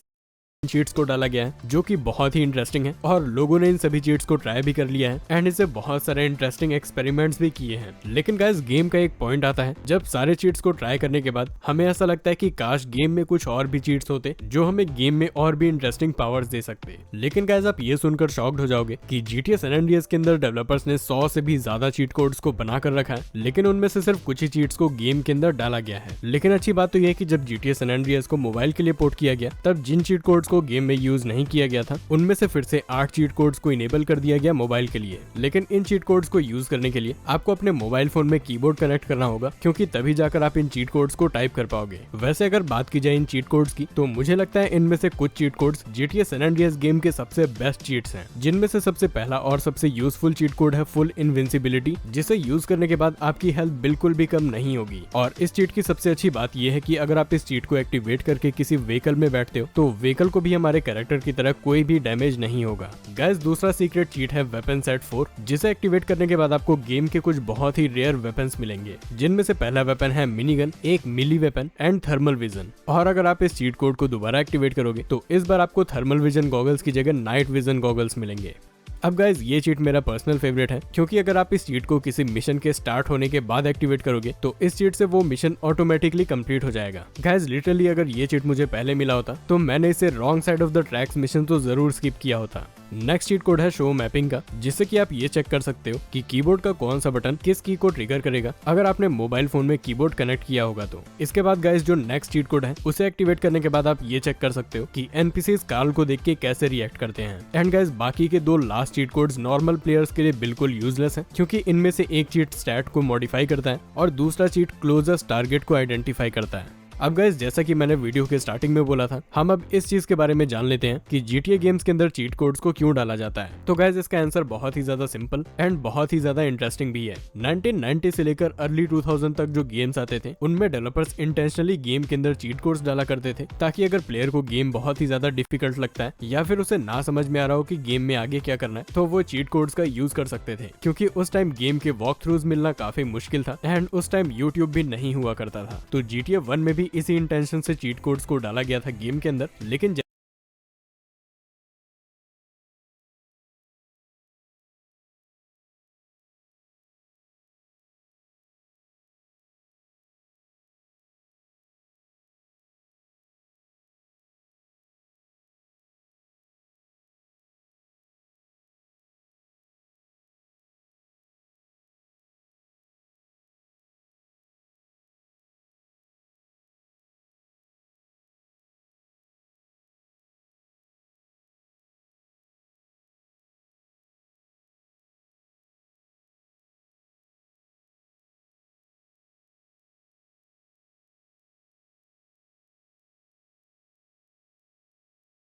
चीट्स को डाला गया है, जो कि बहुत ही इंटरेस्टिंग है, और लोगों ने इन सभी चीट्स को ट्राई भी कर लिया है, एंड इससे बहुत सारे इंटरेस्टिंग एक्सपेरिमेंट्स भी किए हैं। लेकिन गाइस गेम का एक पॉइंट आता है जब सारे चीट्स को ट्राई करने के बाद हमें ऐसा लगता है कि काश गेम में कुछ और भी चीट्स होते जो हमें गेम में और भी इंटरेस्टिंग पावर्स दे सकते। लेकिन गाइस आप ये सुनकर शॉक्ड हो जाओगे कि GTA San Andreas के अंदर डेवलपर्स ने 100 से भी ज्यादा चीट कोड्स को बनाकर रखा है, लेकिन उनमें से सिर्फ कुछ ही चीट्स को गेम के अंदर डाला गया है। लेकिन अच्छी बात तो यह है कि जब GTA San Andreas को मोबाइल के लिए पोर्ट किया गया तब जिन चीट कोड्स को गेम में यूज नहीं किया गया था उनमें से फिर से 8 चीट कोड्स को इनेबल कर दिया गया मोबाइल के लिए। लेकिन इन चीट कोड्स को यूज करने के लिए आपको अपने मोबाइल फोन में कीबोर्ड कनेक्ट करना होगा, क्योंकि तभी जाकर आप इन चीट कोड्स को टाइप कर पाओगे। वैसे अगर बात की जाए इन चीट कोड्स की तो मुझे लगता है इनमें से कुछ cheat codes GTA San Andreas game के सबसे बेस्ट चीट्स हैं, जिनमें से सबसे पहला और सबसे यूजफुल चीट कोड है फुल इनविंसिबिलिटी, जिसे यूज करने के बाद आपकी हेल्थ बिल्कुल भी कम नहीं होगी। और इस चीट की सबसे अच्छी बात यह है कि अगर आप इस चीट को एक्टिवेट करके किसी व्हीकल में बैठते हो तो व्हीकल को भी हमारे कैरेक्टर की तरह कोई भी डैमेज नहीं होगा। गाइस दूसरा सीक्रेट चीट है वेपन सेट 4, जिसे एक्टिवेट करने के बाद आपको गेम के कुछ बहुत ही रेयर वेपन्स मिलेंगे, जिनमें से पहला वेपन है मिनी गन, एक मिली वेपन एंड थर्मल विजन। और अगर आप इस चीट कोड को दोबारा एक्टिवेट करोगे तो इस बार आपको थर्मल विजन गॉगल्स की जगह नाइट विजन गॉगल्स मिलेंगे। अब गाइज ये चीट मेरा पर्सनल फेवरेट है, क्योंकि अगर आप इस चीट को किसी मिशन के स्टार्ट होने के बाद एक्टिवेट करोगे तो इस चीट से वो मिशन ऑटोमेटिकली कंप्लीट हो जाएगा। गाइज लिटरली अगर ये चीट मुझे पहले मिला होता तो मैंने इसे wrong side of the tracks mission तो जरूर स्किप किया होता। नेक्स्ट चीट कोड है शो मैपिंग का, जिससे कि आप ये चेक कर सकते हो कि कीबोर्ड का कौन सा बटन किस की को ट्रिगर करेगा अगर आपने मोबाइल फोन में कीबोर्ड कनेक्ट किया होगा तो। इसके बाद गाइस जो नेक्स्ट चीट कोड है उसे एक्टिवेट करने के बाद आप ये चेक कर सकते हो कि NPCs कार्ल को देख के कैसे रिएक्ट करते हैं। एंड गाइस बाकी के 2 last cheat codes normal players के लिए बिल्कुल यूजलेस है, क्योंकि इनमें से एक चीट स्टैट को मॉडिफाई करता है और दूसरा चीट क्लोजेस्ट टारगेट को आइडेंटिफाई करता है। अब गाइस जैसा कि मैंने वीडियो के स्टार्टिंग में बोला था, हम अब इस चीज के बारे में जान लेते हैं कि GTA गेम्स के अंदर चीट कोड्स को क्यों डाला जाता है। तो गाइस इसका आंसर बहुत ही ज्यादा सिंपल एंड बहुत ही ज्यादा इंटरेस्टिंग भी है। 1990 से लेकर अर्ली 2000 तक जो गेम्स आते थे उनमें डेवलपर्स इंटेंशनली गेम के अंदर चीट कोड्स डाला करते थे, ताकि अगर प्लेयर को गेम बहुत ही ज्यादा डिफिकल्ट लगता है या फिर उसे ना समझ में आ रहा हो कि गेम में आगे क्या करना है, तो वो चीट कोड्स का यूज कर सकते थे। क्योंकि उस टाइम गेम के वॉक थ्रूज मिलना काफी मुश्किल था एंड उस टाइम यूट्यूब भी नहीं हुआ करता था। तो GTA 1 में भी इसी इंटेंशन से चीट कोड्स को डाला गया था गेम के अंदर। लेकिन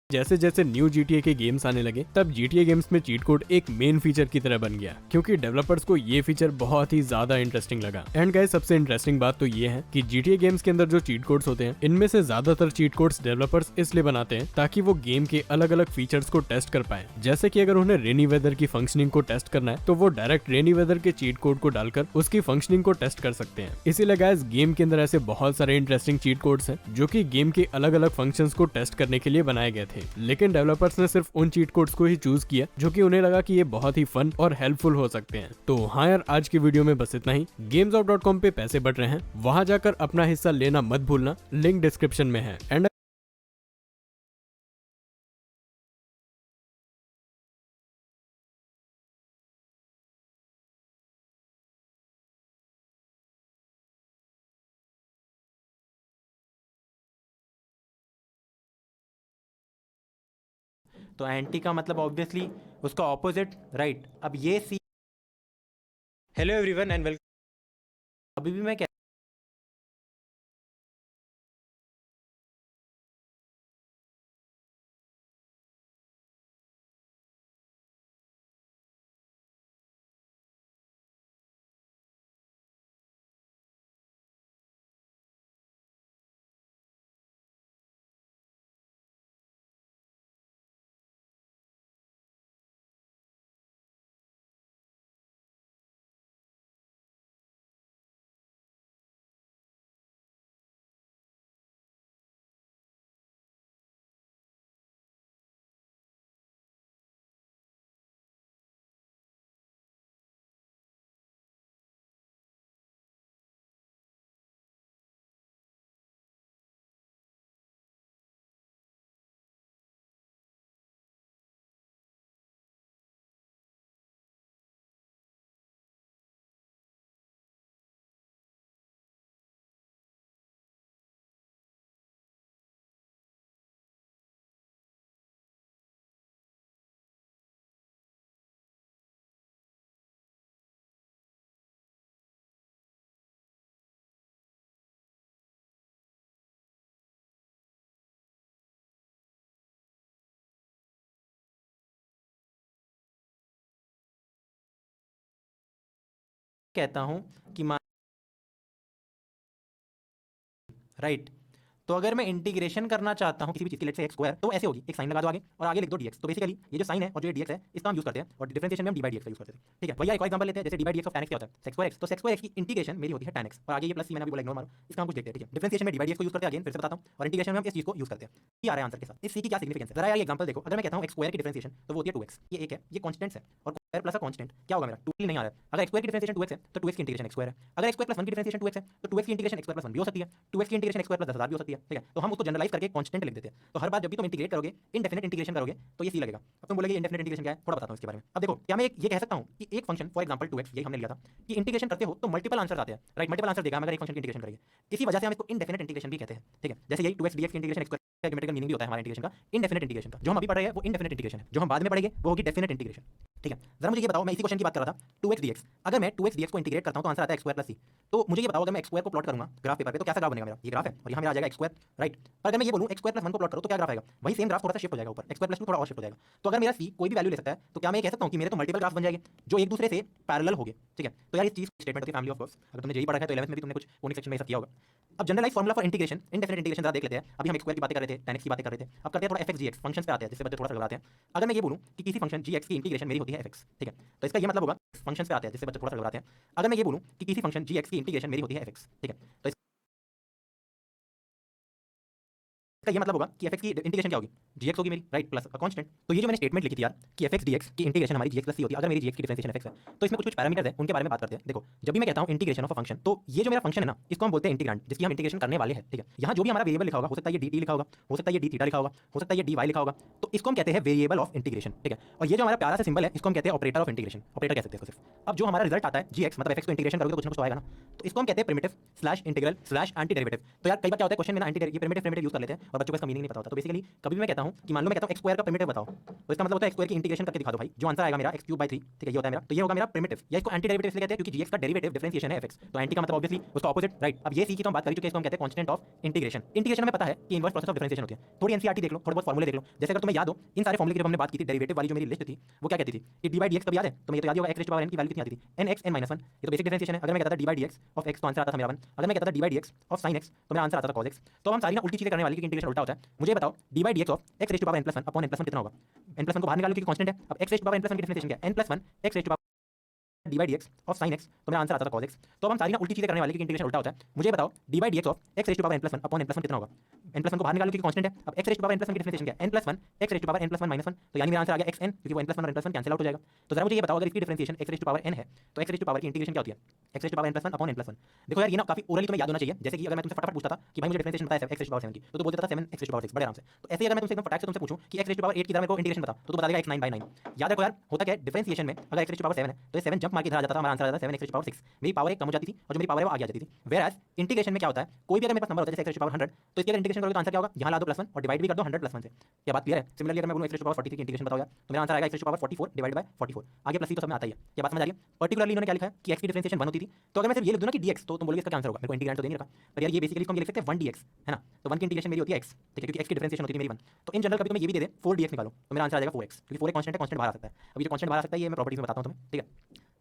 जैसे जैसे न्यू GTA के गेम्स आने लगे तब GTA गेम्स में चीट कोड एक मेन फीचर की तरह बन गया, क्योंकि डेवलपर्स को ये फीचर बहुत ही ज्यादा इंटरेस्टिंग लगा। एंड गाइस सबसे इंटरेस्टिंग बात तो ये है कि GTA गेम्स के अंदर जो चीट कोड्स होते हैं इनमें से ज्यादातर चीट कोड्स डेवलपर्स इसलिए बनाते हैं ताकि वो गेम के अलग अलग फीचर्स को टेस्ट कर पाए। जैसे कि अगर उन्हें रेनी वेदर की फंक्शनिंग को टेस्ट करना है तो वो डायरेक्ट रेनी वेदर के चीट कोड को डालकर उसकी फंक्शनिंग को टेस्ट कर सकते हैं। इसीलिए गाइस गेम के अंदर ऐसे बहुत सारे इंटरेस्टिंग चीट कोड्स हैं जो कि गेम के अलग अलग फंक्शंस को टेस्ट करने के लिए बनाए गए थे। लेकिन डेवलपर्स ने सिर्फ उन चीट कोड्स को ही चूज किया जो कि उन्हें लगा कि ये बहुत ही फन और हेल्पफुल हो सकते हैं। तो हाँ यार, आज की वीडियो में बस इतना ही। GamesOut.com पे पैसे बढ़ रहे हैं, वहां जाकर अपना हिस्सा लेना मत भूलना, लिंक डिस्क्रिप्शन में है। एंड तो एंटी का मतलब ऑब्वियसली उसका ऑपोजिट राइट। अब ये सी हेलो एवरीवन एंड वेलकम। अभी भी मैं कहता हूं कि राइट। तो अगर मैं इंटीग्रेशन करना चाहता हूं किसी भी चीज की, लेट्स से एक्स स्क्वायर, तो ऐसे होगी, एक साइन लगा दो आगे और आगे लिख दो dx। तो बेसिकली ये जो साइन है और जो dx है इसका हम यूज करते हैं, और डिफरेंशिएशन में हम d/dx का यूज करते हैं। ठीक है, भैया एक और एग्जांपल लेते हैं। जैसे d/dx ऑफ tan x क्या होता है, sec2 x। तो sec2 x की इंटीग्रेशन मेरी होती है tan x, और आगे ये प्लस c मैंने अभी बोला, इग्नोर मारो, इसका हम कुछ देखते हैं। ठीक है, डिफरेंशिएशन में d/dx को यूज करते हैं, अगेन फिर से बताता हूं, और इंटीग्रेशन में हम इस चीज को यूज करते हैं। ये आ रहा है आंसर के साथ। इस c की क्या सिग्निफिकेंस है जरा यार, ये एग्जांपल देखो। अगर मैं कहता हूं x स्क्वायर की डिफरेंशिएशन तो वो होती है 2x, ये एक है, ये कांस्टेंट्स है, और स्क्वायर प्लस अ कांस्टेंट क्या होगा मेरा 2 नहीं आ रहा है। अगर x स्क्वायर की डिफरेंशिएशन 2x है तो 2x की इंटीग्रेशन x स्क्वायर है। अगर x स्क्वायर प्लस 1 की डिफरेंशिएशन 2x है तो 2x की इंटीग्रेशन x स्क्वायर प्लस 1 भी हो सकती है, 2x की इंटीग्रेशन x स्क्वायर प्लस 10,000 भी हो सकती है। ठीक है, तो हम उसको जनरलाइज करके कांस्टेंट लिख देते हैं। तो हर बार जब भी तुम इंटीग्रेट करोगे, इनडेफिनिट इंटीग्रेशन करोगे, तो ये c लगेगा। अब तुम बोलोगे इनडेफिनिट इंटीग्रेशन क्या है, थोड़ा बताता हूं इसके बारे में। अब देखो, क्या मैं ये कह सकता हूं कि एक फंक्शन फॉर एग्जांपल 2x, यही हमने लिया था, कि इंटीग्रेशन करते हो तो मल्टीपल आंसर आते हैं, राइट। मल्टीपल आंसर देगा हम अगर एक फंक्शन की इंटीग्रेशन करेंगे। इसी वजह से हम इसको इनडेफिनिट इंटीग्रेशन भी कहते हैं। ठीक है, जैसे यही 2x dx की इंटीग्रेशन x स्क्वायर इसका ग्रामेटिकल मीनिंग भी होता है हमारे इंटीग्रेशन का, इनडेफिनेट इंटीग्रेशन का। जो हम अभी पढ़ रहे हैं वो इनडेफिनेट इंटीग्रेशन है, जो हम बाद में पढ़ेंगे वो होगी डेफिनेट इंटीग्रेशन। ठीक है, जरा मुझे ये बताओ, मैं इसी क्वेश्चन की बात कर रहा था, 2x dx, अगर मैं 2x dx को इंटीग्रेट करता हूं तो आंसर आता है x² + c। तो मुझे ये बताओ, अगर मैं x² को प्लॉट करूंगा ग्राफ पेपर पे तो कैसा ग्राफ बनेगा मेरा? ये ग्राफ है और यहां मेरा आ जाएगा x², राइट। पर अगर मैं ये बोलूं x² + 1 को प्लॉट करो तो क्या ग्राफ आएगा? वही सेम ग्राफ थोड़ा सा शिफ्ट हो जाएगा ऊपर, x² + 2 थोड़ा और शिफ्ट हो जाएगा। तो अगर मेरा c कोई भी वैल्यू ले सकता है तो क्या मैं ये कह सकता हूं कि मेरे तो मल्टीपल ग्राफ बन जाएंगे जो एक दूसरे से पैरेलल होंगे? ठीक है, तो यार इस चीज स्टेटमेंट होती है फैमिली ऑफ कर्व्स। अगर तुमने यही पढ़ा है तो 11th में भी तुमने कुछ कोनिक सेक्शन में ऐसा किया होगा। अब generalise formula for integration, indefinite integration जरा देख लेते हैं। अभी हम x² की बातें कर रहे थे, tan x की बातें कर रहे थे, अब करते हैं थोड़ा fx gx फंक्शंस पे आते हैं, जिससे बच्चे थोड़ा सा घबराते हैं। अगर मैं ये बोलूं कि किसी फंक्शन gx की इंटीग्रेशन मेरी होती है fx, ठीक है, तो इसका ये मतलब होगा, फंक्शंस पे आते हैं जिससे बच्चे थोड़ा सा घबराते हैं। अगर मैं ये बोलूं कि किसी फंक्शन gx की इंटीग्रेशन मेरी होती है fx, ठीक है, तो इसका ये मतलब होगा कि fx की इंटीग्रेशन क्या होगी? gx होगी मेरी, राइट, प्लस अ कांस्टेंट। तो ये जो मैंने स्टेटमेंट लिखी थी यार कि fx dx की इंटीग्रेशन हमारी gx + c होती है, अगर मेरी gx की डिफरेंशिएशन fx है तो इसमें कुछ पैरामीटर्स हैं, उनके बारे में बात करते हैं। देखो, जब भी मैं कहता हूं इंटीग्रेशन ऑफ अ फंक्शन, तो ये जो मेरा फंक्शन है ना, इसको हम बोलते हैं इंटीग्रांड, जिसकी हम इंटीग्रेशन करने वाले हैं। ठीक है, यहाँ जो भी हमारा वेरिएबल लिखा होगा, हो सकता है ये dt लिखा होगा, हो सकता है ये d थीटा लिखा होगा, हो सकता है ये dy लिखा होगा, तो इसको हम कहते हैं वेरिएबल ऑफ इंटीग्रेशन। ठीक है, और ये जो हमारा प्यारा सा सिंबल है इसको हम कहते हैं ऑपरेटर ऑफ इंटीग्रेशन, ऑपरेटर कह सकते हैं इसको सिर्फ। अब जो हमारा रिजल्ट आता है gx, मतलब fx को इंटीग्रेशन करोगे तो कुछ ना कुछ तो आएगा ना, तो इसको हम कहते हैं प्रिमिटिव/इंटीग्रल/एंटी डेरिवेटिव। तो यार कई बार क्या होता है क्वेश्चन में ना एंटी प्रिमिटिव यूज कर लेते हैं और बच्चों को इसका मीनिंग नहीं पता होता। तो बेसिकली कभी भी मैं कहता हूं कि मान लो मैं कहता हूं x² का प्रिमिटिव बताओ, तो इसका मतलब होता है x² की इंटीग्रेशन करके दिखा दो भाई, जो आंसर आएगा मेरा x³ / 3। ठीक है, ये होता है मेरा, तो ये होगा मेरा प्रिमिटिव, या इसको एंटी डेरिवेटिव इसलिए कहते हैं क्योंकि gx का डेरिवेटिव डिफरेंशिएशन है fx, तो एंटी का मतलब ऑब्वियसली उसका ऑपोजिट, राइट। अब ये c की तो हम बात कर चुके हैं, इसको हम कहते हैं कांस्टेंट ऑफ इंटीग्रेशन। इंटीग्रेशन में पता है कि इनवर्स प्रोसेस ऑफ डिफरेंशिएशन होती है। थोड़ी एनसीईआरटी देख लो, थोड़े बहुत फार्मूले देख लो, जैसे अगर तुम्हें याद हो इन सारे फार्मूले की जब हमने बात की थी, डेरिवेटिव वाली जो मेरी लिस्ट थी वो क्या कहती थी कि dy dx कभी याद है? तो ये तो याद ही होगा, x⁻n की वैल्यू कितनी आती थी? nx n - 1, ये तो बेसिक डिफरेंशिएशन है। अगर मैं कहता था dy dx ऑफ x तो आंसर आता था मेरा 1, अगर मैं कहता था dy dx of sin x तो मेरा आंसर आता था cos x। तो हम सारी ना उल्टी चीजें करने वाली कि इंटीग्रेशन उल्टा होता है। मुझे बताओ dy dx of x⁻n+1 upon n+1 कितना होगा? n+1 को बाहर निकालो क्योंकि कांस्टेंट है। अब x⁻n+1 की डिफरेंशिएशन क्या है? n+1 x⁻n dy dx of sin x तो मेरा आंसर आता था cos x। तो अब हम सारी ना उल्टी चीजें करने वाली कि इंटीग्रेशन उल्टा होता है। मुझे बताओ dy dx of x⁻n+1 upon n+1 कितना होगा? n+1 को बाहर निकालो क्योंकि कांस्टेंट है। अब x⁻n+1 की डिफरेंशिएशन क्या है? n+1 x⁻n+1 - 1, तो यानी मेरा आंसर आ गया xn, क्योंकि वो n+1 और n+1 कैंसिल आउट हो जाएगा। तो जरा मुझे ये बताओ, अगर इसकी डिफरेंशिएशन x⁻n है तो x⁻n की इंटीग्रेशन क्या होती है? x⁻n+1 upon n+1। देखो यार ये ना काफी ओरली तुम्हें याद होना चाहिए। जैसे कि अगर मैं तुमसे फटाफट पूछता था कि भाई मुझे डिफरेंशिएशन पता है x⁻7 की, तो तू बोल देता था 7x⁻6 बड़े आराम से। तो ऐसे ही अगर मैं तुमसे एकदम फटाक से तुमसे पूछूं कि x⁻8 की तरह मेरे को इंटीग्रेशन बता, तो तू बता देगा x9/9। याद रखो यार, होता क्या है डिफरेंशिएशन में, अगर x⁻7 है तो ये 7 जंप मार के इधर आ जाता था, हमारा आंसर आ जाता था 7x⁻6। मेरी पावर 1 कम हो जाती थी और जो मेरी पावर है वो आगे आ जाती थी। वेयर एज इंटीग्रेशन में क्या होता है, कोई भी अगर मेरे पास नंबर होता है जैसे x⁻100, तो इसके अगर इंटीग्रेशन करोगे तो आंसर क्या होगा? यहाँ ला दो +1 और डिवाइड भी कर दो 100 + 1 से। क्या बात क्लियर है? सिमिलरली अगर मैं बोलूं x⁻43 की इंटीग्रेशन बताओ यार, तो मेरा आंसर आएगा x⁻44 डिवाइड बाय 44। आगे प्लस c तो सब में आता ही है। क्या बात समझ आ रही है? पर्टिकुलरली इन्होंने क्या लिखा है कि x की डिफरेंशिएशन 1 होती थी, तो अगर मैं सिर्फ ये लिख दूं ना कि dx, तो तुम बोलोगे इसका क्या आंसर होगा? मेरे को इंटीग्रेंट तो दे नहीं रखा, पर यार ये बेसिकली इसको हम ये लिख सकते हैं 1 dx, है ना। तो 1 की इंटीग्रेशन मेरी होती है x, ठीक है, क्योंकि x की डिफरेंशिएशन होती है मेरी 1। तो इन जनरल कभी तुम्हें ये भी दे दे 4 dx निकालो तो मेरा आंसर आ जाएगा 4x, क्योंकि 4 एक कांस्टेंट है, कांस्टेंट बाहर आ सकता है। अब ये जो कांस्टेंट बाहर आ सकता है ये मैं प्रॉपर्टीज में बताता हूं तुम्हें, ठीक है।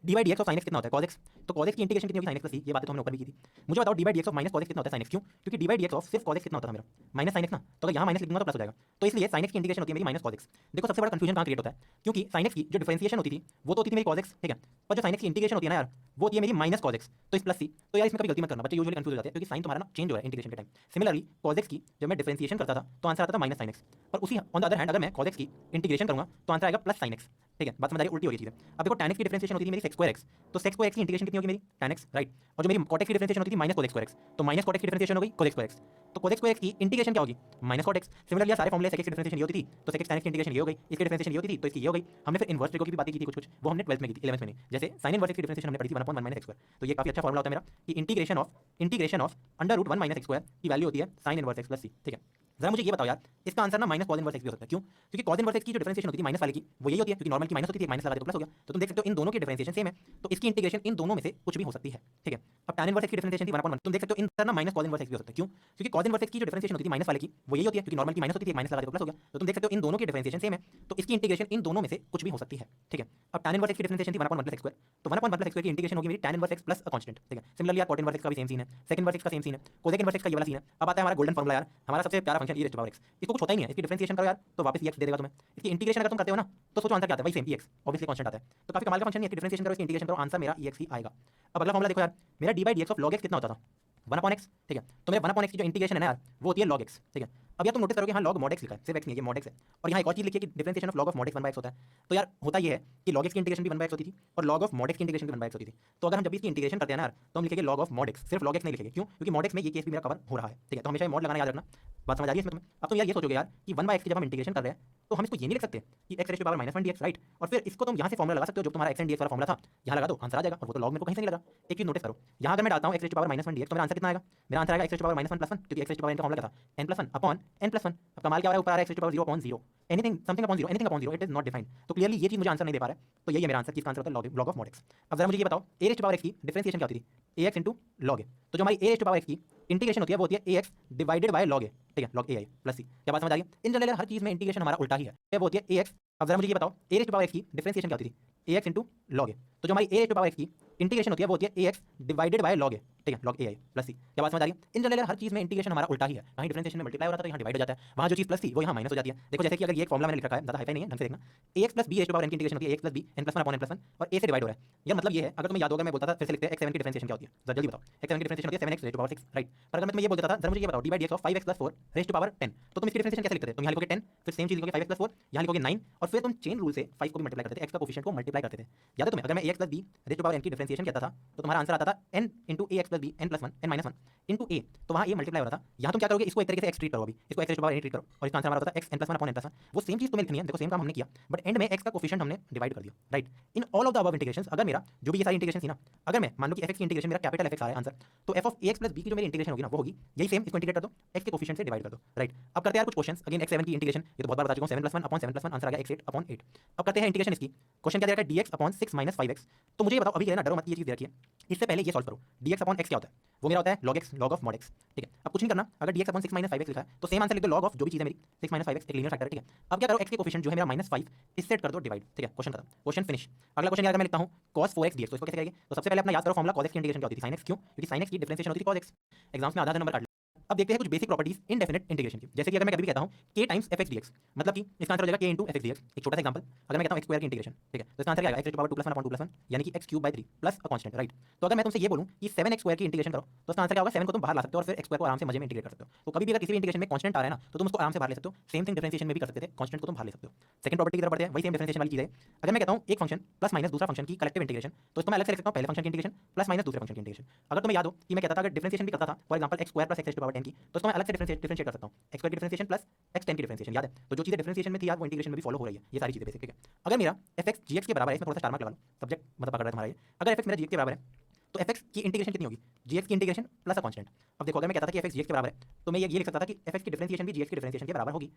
dy dx of sin x कितना होता है? cos x। तो cos x की इंटीग्रेशन कितनी होगी? sin x + c। ये बातें तो हमने ऊपर भी की थी। मुझे बताओ dy dx of -cos x कितना होता है? sin x। क्यों? क्योंकि dy dx ऑफ सिर्फ cos x कितना होता था मेरा? -sin x ना, तो अगर यहाँ माइनस लिख दूंगा तो प्लस हो जाएगा। तो इसलिए sin x की इंटीग्रेशन होती है मेरी -cos x। देखो सबसे बड़ा कंफ्यूजन कहाँ क्रिएट होता है, क्योंकि sin x की जो डिफरेंशिएशन होती थी वो तो होती थी मेरी cos x, ठीक है, पर जो sin x की इंटीग्रेशन होती है ना यार, वो होती है मेरी -cos x, तो इस प्लस c। तो यार इसमें कभी गलती मत करना, बच्चे यूजुअली कंफ्यूज हो जाते हैं क्योंकि साइन तुम्हारा ना चेंज हो रहा है इंटीग्रेशन के टाइम। सिमिलरली cos x की जब मैं डिफरेंशिएशन करता था तो आंसर आता था -sin x, पर उसी ऑन द अदर हैंड अगर मैं cos x की इंटीग्रेशन करूंगा तो आंसर आएगा +sin x। ठीक है, बात समझ आ रही है? उल्टी हो रही चीज़ है। अब देखो tan x की डिफरेंशिएशन होती थी मेरी sec² x, तो sec² x की इंटीग्रेशन कितनी होगी मेरी? tan x, right. और जो मेरी cot x की डिफरेंशिएशन होती थी -cos x², तो -cot x की डिफरेंशिएशन हो गई cos x²। तो cos x² की इंटीग्रेशन क्या होगी? -cot x। सिमिलरली सारे फॉर्मूले sec x की डिफरेंशिएशन ये होती थी, तो sec x tan x की इंटीग्रेशन ये हो गई, इसकी डिफरेंशिएशन ये होती थी तो इसकी ये हो गई। हमने फिर इनवर्स ट्रिको की भी बातें की थी कुछ, वो हमने 12th में की थी, 11th में नहीं। जैसे sin इनवर्स x की डिफरेंशिएशन हमने पढ़ी थी 1/1 - x²। तो ये काफी अच्छा फॉर्मूला होता है मेरा कि इंटीग्रेशन ऑफ √1 - x² की वैल्यू होती है sin इनवर्स x + c। ठीक है, जरा मुझे ये बताओ यार, इसका आंसर ना -cos इनवर्स x भी हो सकता है। क्यों? क्योंकि cos इनवर्स x की जो डिफरेंशिएशन होती थी माइनस वाले की, वो यही होती है, क्योंकि नॉर्मल की माइनस होती थी, माइनस लगा दे तो प्लस हो गया। तो तुम देख सकते हो इन दोनों की डिफरेंशिएशन सेम है, तो इसकी इंटीग्रेशन इन दोनों में से कुछ भी हो सकती है। ठीक है, अब tan इनवर्स x की डिफरेंशिएशन थी 1/1, तुम देख सकते हो इन ना -cos इनवर्स x भी हो सकता है। क्यों? क्योंकि cos इनवर्स x की जो डिफरेंशिएशन होती थी माइनस वाले की, वो यही होती है, क्योंकि नॉर्मल की माइनस होती थी, माइनस लगा दे तो प्लस हो गया। तो तुम देख सकते हो इन दोनों की डिफरेंशिएशन सेम है, तो इसकी इंटीग्रेशन इन दोनों में से कुछ भी हो सकती है। ठीक है, अब tan इनवर्स x की डिफरेंशिएशन थी 1/1 + x², तो 1/1 + x² की इंटीग्रेशन होगी मेरी tan inverse x plus a constant. ठीक है, सिमिलरली यार cot इनवर्स x का भी सेम सीन है, sec इनवर्स x का सेम सीन है, cosec इनवर्स x का ये वाला सीन है। अब आता है हमारा गोल्डन फॉर्मूला यार, हमारा सबसे प्यारा फंक्शन e⁻x। इसको कुछ होता ही नहीं है, इसकी डिफरेंशिएशन करो यार तो वापस ex दे देगा तुम्हें। इसकी इंटीग्रेशन अगर तुम करते हो ना तो सोचो आंसर क्या आता है? वही सेम ex, ऑब्वियसली कांस्टेंट आता है। तो काफी कमाल का फंक्शन है, इसकी डिफरेंशिएशन करो, इसकी इंटीग्रेशन करो, आंसर मेरा ex ही आएगा। अब अगला फॉर्मूला देखो यार, मेरा dy dx of log x कितना होता था? 1/x। ठीक है, तो मेरा 1/x की जो इंटीग्रेशन है ना यार, वो होती है log x। ठीक है, अब यार तुम नोटिस करोगे यहाँ log mod x लिखा है, सिर्फ x नहीं है, ये mod x है। और यहाँ एक और चीज लिखी है कि differentiation of log of mod x 1/x होता है। तो यार होता ये है कि log x की इंटीग्रेशन भी 1/x होती थी और log ऑफ mod x की इंटीग्रेशन भी 1/x होती थी। तो अगर हम जब भी इसकी इंटीग्रेशन करते हैं ना यार, तो हम लिखेंगे log ऑफ mod x, सिर्फ log x नहीं लिखेंगे। क्यों? क्योंकि mod x में ये केस भी मेरा कवर हो रहा है। ठीक है, तो हमेशा ये mod लगाना याद रखना। बात समझ आ रही है इसमें तुम्हें? अब तुम यार ये सोचोगे यार कि 1/x की जब हम इंटीग्रेशन कर रहे हैं तो हम इसको ये नहीं लिख सकते कि x raise to power -1 dx, right? और फिर इसको तुम यहाँ से फॉर्मूला लगा सकते हो जो तुम्हारा x एंड dx वाला फॉर्मूला था, यहाँ लगा दो, आंसर आ जाएगा। और वो तो लॉग मेरे को कहीं से नहीं लगा। एक चीज नोटिस करो, यहाँ अगर मैं डालता हूँ x raise to power -1 dx तो मेरा आंसर कितना आएगा? मेरा आंसर आएगा x रेज़ टू पावर -1 + 1, क्योंकि x raise to power n का फॉर्मूला क्या था? n + 1 upon n + 1। अब कमाल क्या आ रहा है, ऊपर आ रहा है x raise to power 0/0, anything something upon 0, anything upon 0, it is not defined. तो क्लियरली ये चीज मुझे आंसर नहीं दे पा रहा है। तो यही है मेरा आंसर, किसका आंसर होता है log ऑफ mod x। अब जरा मुझे ये बताओ a raise to power x की डिफरेंशिएशन क्या होती थी? ax log a। तो जो हमारी a raise to power x की इंटीग्रेशन होती है वो होती है ax divided by log a, ठीक है, log a + c। क्या बात समझ आ रही है? इन जनरल हर चीज में इंटीग्रेशन हमारा उल्टा ही है, वो होती है ax। अब जरा मुझे ये बताओ a raise to power x की डिफरेंशिएशन क्या होती थी? ax log a। तो जो हमारी a raise to power x की इंटीग्रेशन होती है वो होती है ax divided by log a, ठीक है, log a + c। क्या बात समझ आ रही है? इन जनरल हर चीज में इंटीग्रेशन हमारा उल्टा ही है, कहीं डिफरेंशिएशन में मल्टीप्लाई हो रहा था तो यहाँ डिवाइड हो जाता है, वहाँ जो चीज प्लस थी वो यहाँ माइनस हो जाती है। देखो जैसे कि अगर ये एक फॉर्मूला मैंने लिख रखा है, ज्यादा हाईफाई नहीं है, ढंग से देखना, ax + b raise to power n की इंटीग्रेशन होती है ax + b n + 1 upon n + 1 और a से डिवाइड हो रहा है। यार मतलब ये है, अगर तुम्हें याद होगा मैं बोलता था फिर से लिखते हैं x7 की डिफरेंशिएशन क्या होती है, जरा जल्दी बताओ। x7 की डिफरेंशिएशन होती है 7x rays to power 6, right? पर अगर मैं तुम्हें ये बोल देता था जरा मुझे ये बताओ d/dx of 5x + 4 rays to power 10, तो तुम इसकी डिफरेंशिएशन कैसे लिखते थे? तुम यहाँ लिखोगे 10, फिर सेम चीज लिखोगे 5x + 4, यहाँ लिखोगे 9 और फिर तुम चेन रूल से 5 को भी मल्टीप्लाई करते थे, x का कोफिशिएंट को मल्टीप्लाई करते थे। याद है तुम्हें? अगर मैं ax + b raise to power n की डिफरेंशिएशन कहता था तो तुम्हारा आंसर आता था n * ax + b n + 1 n - 1 * a, तो वहाँ a मल्टीप्लाई हो रहा था। यहाँ तुम क्या करोगे, इसको एक तरीके से x ट्रीट करो, अभी इसको x raise to power n treat करो और इसका आंसर हमारा होता है x n + 1 अपॉन n + 1। वो सेम चीज तुम्हें लिखनी है, देखो सेम काम हमने किया, बट एंड में x का कोफिशिएंट हमने डिवाइड कर दिया, right? In all of the above integrations, अगर मेरा जो भी ये सारी इंटीग्रेशन थी ना, अगर मैं मान लो कि f(x) की इंटीग्रेशन मेरा कैपिटल F(x) आ रहा है आंसर, तो f ऑफ ax + b की जो मेरी इंटीग्रेशन होगी ना वो होगी यही सेम, इसको इंटीग्रेट कर दो, x के कोफिशिएंट से डिवाइड कर दो, राइट? अब करते हैं यार कुछ क्वेश्चंस। अगेन x7 की इंटीग्रेशन ये तो बहुत बार बता चुका हूं, 7 + 1 अपॉन 7 + 1 आंसर आ गया x8 अपॉन 8। अब करते हैं इंटीग्रेशन इसकी। क्वेश्चन क्या दे रखा है? dx upon 6 - 5x। तो मुझे ये बताओ, अभी के लिए ना डरो मत, ये चीज दे रखी है, इससे पहले ये सॉल्व करो। dx अपॉन x क्या होता है? वो मेरा होता है log x, log of mod x, ठीक है? अब कुछ नहीं करना, अगर dx अपॉन 6 - 5x लिखा है तो सेम आंसर लिख दो log of जो भी चीज है मेरी 6 - 5x, एक लीनियर फैक्टर है, ठीक है? अब क्या करो, x के कोफिशिएंट जो है मेरा -5 इससे कर दो डिवाइड, ठीक है? क्वेश्चन खत्म, क्वेश्चन फिनिश। अगला क्वेश्चन अगर मैं लिखता हूं cos 4x dx, तो इसको कैसे करेंगे? तो सबसे पहले अपना याद करो फॉर्मूला cos x की इंटीग्रेशन क्या होती थी? sin x। क्यों? क्योंकि sin x की डिफरेंशिएशन होती थी cos x। एग्जाम्स में आधा नंबर काट। अब देखते हैं कुछ बेसिक प्रॉपर्टीज इनडेफिनिट इंटीग्रेशन की। जैसे कि अगर मैं कभी भी कहता हूं k × fx dx, मतलब कि इसका आंसर हो जाएगा k × fx dx। एक छोटा सा एग्जांपल, अगर मैं कहता हूं x² की इंटीग्रेशन, ठीक है, तो इसका आंसर क्या आएगा? x ^ 2 + 1 अपॉन 2 + 1 यानी कि x³ 3 plus a constant, right? तो अगर मैं तुमसे ये बोलूं कि 7x² की इंटीग्रेशन करो तो इसका आंसर क्या होगा? 7 को तुम बाहर ला सकते हो और फिर x² को आराम से मजे में इंटीग्रेट कर सकते हो। तो कभी भी अगर किसी भी इंटीग्रेशन में कांस्टेंट आ रहा है ना तो तुम उसको आराम से बाहर ले सकते हो। सेम थिंग डिफरेंशिएशन में भी कर सकते थे, कांस्टेंट को तुम बाहर ले सकते हो। सेकंड प्रॉपर्टी की तरफ बढ़ते हैं, वही सेम डिफरेंशिएशन वाली चीज है। अगर मैं कहता हूं एक फंक्शन प्लस माइनस दूसरा फंक्शन की कलेक्टिव इंटीग्रेशन, तो इसको मैं अलग से लिख सकता हूं, पहले फंक्शन की इंटीग्रेशन प्लस माइनस दूसरे फंक्शन की इंटीग्रेशन। अगर तुम्हें याद हो कि मैं कहता था अगर डिफरेंशिएशन भी करता था, फॉर एग्जांपल x² + x ^ 10 की, तो इसको मैं अलग से डिफरेंशिएट कर सकता हूं, x² की डिफरेंशिएशन प्लस x10 की डिफरेंशिएशन। याद है? तो जो चीजें डिफरेंशिएशन में थी यार वो इंटीग्रेशन में भी फॉलो हो रही है, ये सारी चीजें बेसिक, ठीक है? अगर मेरा fx gx के बराबर है, इसमें थोड़ा सा स्टार मार्क लगा लो, सब्जेक्ट मतलब पकड़ रहा है तुम्हारा ये। अगर fx मेरा gx के बराबर है तो fx की इंटीग्रेशन कितनी होगी? gx की इंटीग्रेशन प्लस अ कांस्टेंट। अब देखो अगर मैं कहता था कि fx gx के बराबर है तो मैं ये लिख सकता था कि fx की डिफरेंशिएशन भी gx की डिफरेंशिएशन के बराबर होगी।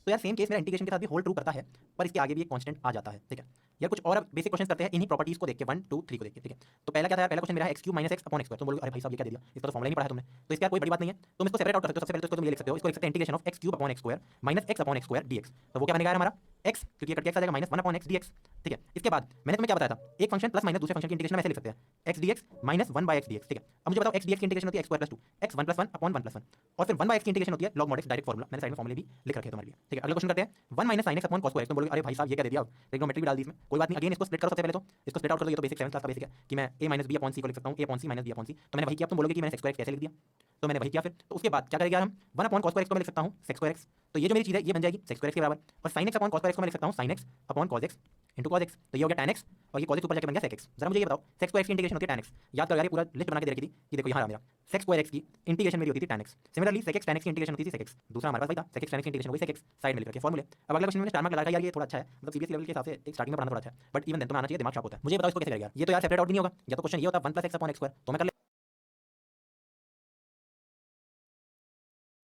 तो यार सेम केस मेरा इंटीग्रेशन के साथ भी होल्ड ट्रू करता है, पर इसके आगे भी एक कांस्टेंट आ जाता है, ठीक है? यार कुछ और बेसिक क्वेश्चंस करते हैं इन्हीं प्रॉपर्टीज को देख के, 1 2 3 को देख के, ठीक है? तो पहला क्या था यार? पहला क्वेश्चन मेरा है x³ - x अपॉन x²। तुम बोलोगे अरे भाई साहब ये क्या दे दिया, इसका तो फॉर्मूला ही नहीं पढ़ा है तुमने। तो इसका कोई बड़ी बात नहीं है, तुम इसको सेपरेट आउट कर सकते हो। सबसे पहले तो इसको तुम ये लिख सकते हो, इसको लिख सकते हैं integration of x³ upon x² - x upon x² dx। तो वो क्या बनेगा हमारा x, क्योंकि ये कट के x आ जाएगा -1 अपॉन x dx, ठीक है? इसके बाद मैंने तुम्हें क्या बताया था, एक फंक्शन प्लस माइनस दूसरे फंक्शन की इंटीग्रेशन में ऐसे लिख सकते हैं x dx - 1/x dx, ठीक है? अब मुझे बताओ x dx की इंटीग्रेशन होती है x² + 2 x 1 + 1 अपॉन 1 + 1 और फिर 1/x की इंटीग्रेशन होती है log mod x, direct formula मैंने साइड में फॉर्मूले भी लिख रखे हैं तुम्हारे लिए, ठीक है? अगला क्वेश्चन करते हैं 1 - sin x अपॉन cos2x। तुम बोलोगे अरे भाई साहब ये क्या दे दिया, ट्रिग्नोमेट्री भी डाल दी इसमें। कोई बात नहीं, अगेन इसको स्प्लिट करो सबसे पहले, तो इसको स्प्लिट आउट कर दो। ये तो बेसिक 7th क्लास का बेसिक है कि मैं a - b अपॉन c को लिख सकता हूं, a upon c - b upon c। तो मैंने वही किया। तुम बोलोगे कि मैंने sec2x कैसे लिख दिया, तो मैंने वही किया फिर। तो उसके बाद क्या करेंगे यार हम, 1 अपॉन cos2x को मैं लिख सकता हूं sec2x। तो ये जो मेरी चीज है ये बन जाएगी sec2x के बराबर, और sin x अपॉन cos2x को मैं लिख सकता हूं sin x upon cos x into cos x। तो ये हो गया tan x और ये cos x ऊपर जाके बन गया sec x। जरा मुझे ये बताओ sec2x की इंटीग्रेशन होती है tan x। याद करो यार, ये पूरा लिस्ट बना के दे रखी थी, ये देखो यहाँ रहा मेरा sec2x की इंटीग्रेशन मेरी होती थी tan x। Similarly sec x tan x की इंटीग्रेशन होती थी sec x। दूसरा हमारे पास वही था, sec x tan x की इंटीग्रेशन हो गई sec x, साइड में लिख रखे फॉर्मूले। अब अगला क्वेश्चन में स्टार मार्क लगा यार, ये थोड़ा अच्छा है, मतलब सीबीएसई लेवल के हिसाब से एक स्टार्टिंग में पढ़ना थोड़ा अच्छा है, बट इवन देन तुम्हें आना चाहिए, दिमाग शार्प होता है। मुझे बताओ इसको कैसे करेगा यार? ये तो यार सेपरेट आउट भी नहीं होगा, या तो क्वेश्चन ये होता 1 + x अपॉन x², तो मैं कर लेता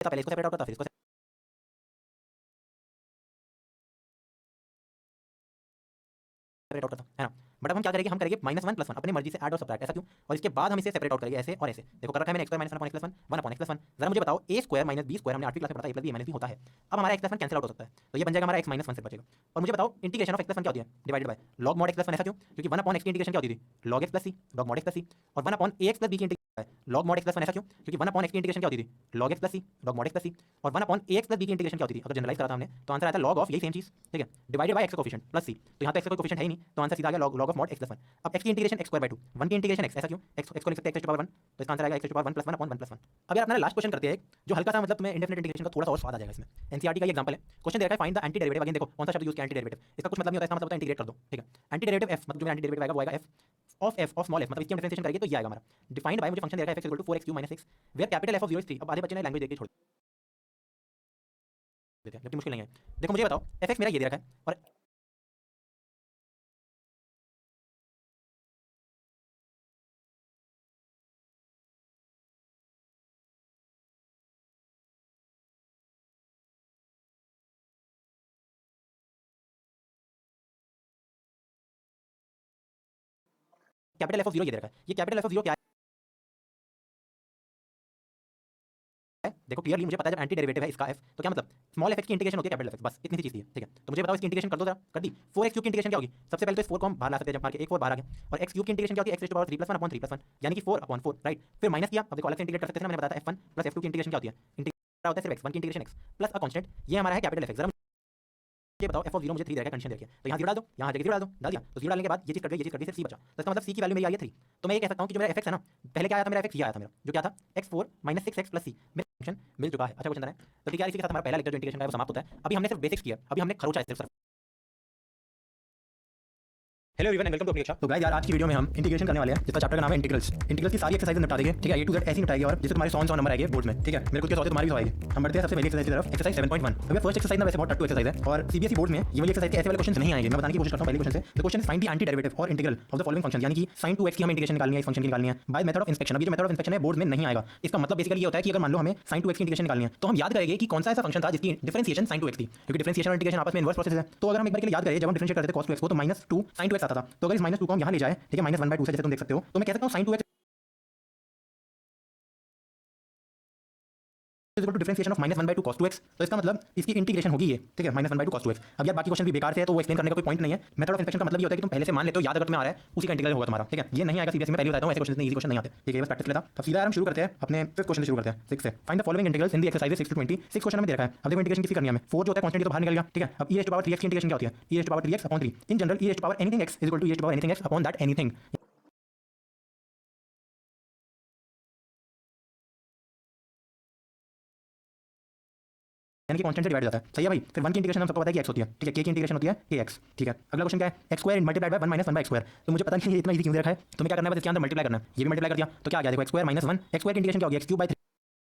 पहले इसको सेपरेट आउट करता, फिर इसको सेपरेट आउट करता, है ना? बट अब हम क्या करेंगे, हम करेंगे -1 + 1 अपनी मर्जी से ऐड और सब्ट्रैक्ट, ऐसा क्यों? और इसके बाद हम इसे सेपरेट आउट करेंगे ऐसे और ऐसे। देखो कर रखा है मैंने x² - 1 upon x + 1 1 upon x + 1। जरा मुझे बताओ a² - b² हमने 8वीं क्लास में पढ़ा था, a + b - b होता है। अब हमारा x + 1 कैंसिल आउट हो सकता है, तो ये बन जाएगा हमारा x - 1 से बचेगा। और मुझे बताओ इंटीग्रेशन ऑफ x + 1 क्या होती है? Divided by log mod x + 1। ऐसा क्यों? क्योंकि 1 अपॉन x की इंटीग्रेशन क्या होती थी? log x + c, log mod x + c। और 1 अपॉन ax + b की इंटीग्रेशन log mod x + 1। ऐसा क्यों? क्योंकि 1 अपॉन x की इंटीग्रेशन क्या होती थी? log x + c, log mod x + c। और 1 अपॉन ax + b की इंटीग्रेशन क्या होती थी? अगर जनरलाइज करा था हमने तो आंसर आता है log ऑफ यही सेम चीज, ठीक है, डिवाइडेड बाय x का कोफिशिएंट प्लस c। तो यहाँ पे x का कोई कोफिशिएंट है ही नहीं, तो आंसर सीधा आ गया log ऑफ mod x + 1। अब x की इंटीग्रेशन x²/2, 1 की इंटीग्रेशन x। ऐसा क्यों? x को लिख सकते हैं x⁴ 1, तो इसका आंसर आएगा x⁴ 1 + 1 अपॉन 1 + 1। अब यार अपना लास्ट क्वेश्चन करते हैं जो हल्का सा मतलब तुम्हें इंडेफिनिट इंटीग्रेशन का थोड़ा सा और स्वाद आ जाएगा इसमें। एनसीईआरटी का ये एग्जांपल है, क्वेश्चन दे रखा है find the anti derivative. Again देखो कौन सा शब्द यूज किया, एंटी डेरिवेटिव। इसका कुछ मतलब नहीं होता, इसका मतलब होता है इंटीग्रेट कर दो, ठीक है? एंटी डेरिवेटिव f, मतलब जो एंटी डेरिवेटिव आएगा वो आएगा f ऑफ स्मॉल f, मतलब इसकी हम डिफरेंशिएशन करेंगे तो ये आएगा हमारा डिफाइंड बाय, मुझे फंक्शन दे रखा है f = 4x³ - x, where capital F of 0 is 3। अब आधे बच्चे ने लैंग्वेज देख के छोड़ देते हैं, जबकि मुश्किल नहीं है। देखो मुझे बताओ एफ एक्स मेरा ये दे रखा है और कैपिटल एफ ऑफ जीरो ये दे रखा है। ये कैपिटल एफ ऑफ जीरो क्या है? देखो क्लियरली मुझे पता है जब एंटी डेरिवेटिव है इसका एफ तो क्या मतलब स्मॉल एफ की इंटीग्रेशन होती है कैपिटल एफ, बस इतनी सी चीज थी, ठीक है। तो मुझे बताओ इसकी इंटीग्रेशन कर दो जरा, कर दी। 4x क्यूब की इंटीग्रेशन क्या होगी? सबसे पहले तो इस 4 को हम बाहर ला सकते हैं, जब मार के एक 4 बाहर आ गया, और x क्यूब की इंटीग्रेशन क्या होगी? x raise to power 3 + 1 upon 3 + 1 यानी कि 4 अपॉन 4, राइट। फिर माइनस किया, अब देखो अलग से इंटीग्रेट कर सकते हैं ना, मैंने बताया था f1 + f2 की इंटीग्रेशन क्या होती है? इंटीग्रेट होता है सिर्फ x1 की integration x plus a constant, ये हमारा है कैपिटल f। जरा ये बताओ f ऑफ 0 मुझे 3 दे रखा है, कंडीशन देखिए, तो यहाँ 0 डाल दो, यहाँ जगह 0 डाल दो, डाल दिया। तो 0 डालने के बाद ये चीज कट गई, ये चीज कट गई, सिर्फ c बचा। तो इसका मतलब c की वैल्यू मेरी आई है 3। तो मैं ये कह सकता हूँ कि जो मेरा fx है ना, पहले क्या आया था मेरा fx, ये आया था मेरा, जो क्या था x4 - 6x + c, मेरा फंक्शन मिल चुका है। अच्छा क्वेश्चन है, तो ठीक है, इसी के साथ हमारा पहला लेक्चर जो इंटीग्रेशन का है वो समाप्त होता है। अभी हमने सिर्फ बेसिक्स किया, अभी हमने खरोचा है सिर्फ। Hello everyone and welcome to अपनी कक्षा। तो गाइस यार आज की वीडियो में हम इंटीग्रेशन करने वाले हैं, जिसका चैप्टर का नाम है इंटीग्रल्स। इंटीग्रल्स की सारी एक्सरसाइज निपटा देंगे, ठीक है, A to Z ऐसी निपटाएंगे और जिससे तुम्हारे 100 नंबर आएंगे बोर्ड में, ठीक है। मेरे खुद के 100 तुम्हारी भी 100 आएंगे। हम बढ़ते हैं सबसे पहली एक्सरसाइज की तरफ, एक्सरसाइज 7.1। अभी फर्स्ट एक्सरसाइज ना वैसे बहुत टट्टू एक्सरसाइज है और सीबीएसई बोर्ड में ये वाली एक्सरसाइज के ऐसे वाले क्वेश्चन नहीं आएंगे। मैं बताने की कोशिश करता हूं पहले क्वेश्चन से। The question is find the anti derivative और integral of the following function, यानी कि sin 2x की हमें इंटीग्रेशन निकालनी है, इस फंक्शन की निकालनी है बाय मेथड ऑफ इंस्पेक्शन। अभी जो मेथड ऑफ इंस्पेक्शन है बोर्ड में नहीं आएगा। इसका मतलब बेसिकली ये होता है कि अगर मान लो हमें sin 2x की इंटीग्रेशन निकालनी है तो हम याद करेंगे कि कौन सा ऐसा फंक्शन था जिसकी डिफरेंशिएशन sin 2x थी, क्योंकि डिफरेंशिएशन और इंटीग्रेशन आपस में इनवर्स प्रोसेस है। तो अगर हम एक बार के लिए याद करें, जब हम डिफरेंशिएट करते थे cos 2x को तो -2 sin 2x आता था। तो अगर इस -2 को हम यहां ले जाए, ठीक है, -1/2 से, जैसे तुम देख सकते हो, तो मैं कह सकता हूं sin 2x is equal to differentiation of -1/2 cos 2x। तो इसका मतलब इसकी इंटीग्रेशन होगी ये, ठीक है, -1/2 cos 2x। अब यार बाकी क्वेश्चन भी बेकार थे तो वो एक्सप्लेन करने का कोई पॉइंट नहीं है। मेथड ऑफ इंस्पेक्शन का मतलब ये होता है कि तुम पहले से मान लेते हो, याद अगर तुम्हें आ रहा है उसी का इंटीग्रल होगा तुम्हारा, ठीक है। ये नहीं आएगा सीबीएसई में, पहले बताता हूं, ऐसे क्वेश्चन इतने इजी क्वेश्चन नहीं आते, ठीक है, बस प्रैक्टिस लेता। अब सीधा हम शुरू करते हैं अपने फिफ्थ क्वेश्चन से शुरू करते हैं, 6 से। Find the following integrals in the exercise 6 to 20। 6 question में दे रखा है। अब देखो इंटीग्रेशन किसी करनी है हमें, 4 जो होता है कांस्टेंट, ये तो बाहर निकल गया, ठीक है। अब e raised to power 3x की इंटीग्रेशन क्या होती है? e raised to power 3x upon 3। In general e raised to power anything x is equal to e raised to power anything x upon that anything, यानी कि constant से divide जाता है, सही है भाई। फिर 1 की इंटीग्रेशन हम सबको पता है कि x होती है, ठीक है, k की इंटीग्रेशन होती है kx, ठीक है। अगला क्वेश्चन क्या है? x² multiplied by 1 - 1/x²। तो मुझे पता नहीं ये इतना इजी क्यों दे रखा है, तो मैं क्या करना है, बस इसके अंदर मल्टीप्लाई करना है। ये भी मल्टीप्लाई कर दिया तो क्या आ गया, देखो x² - 1, x² की इंटीग्रेशन क्या होगी? x³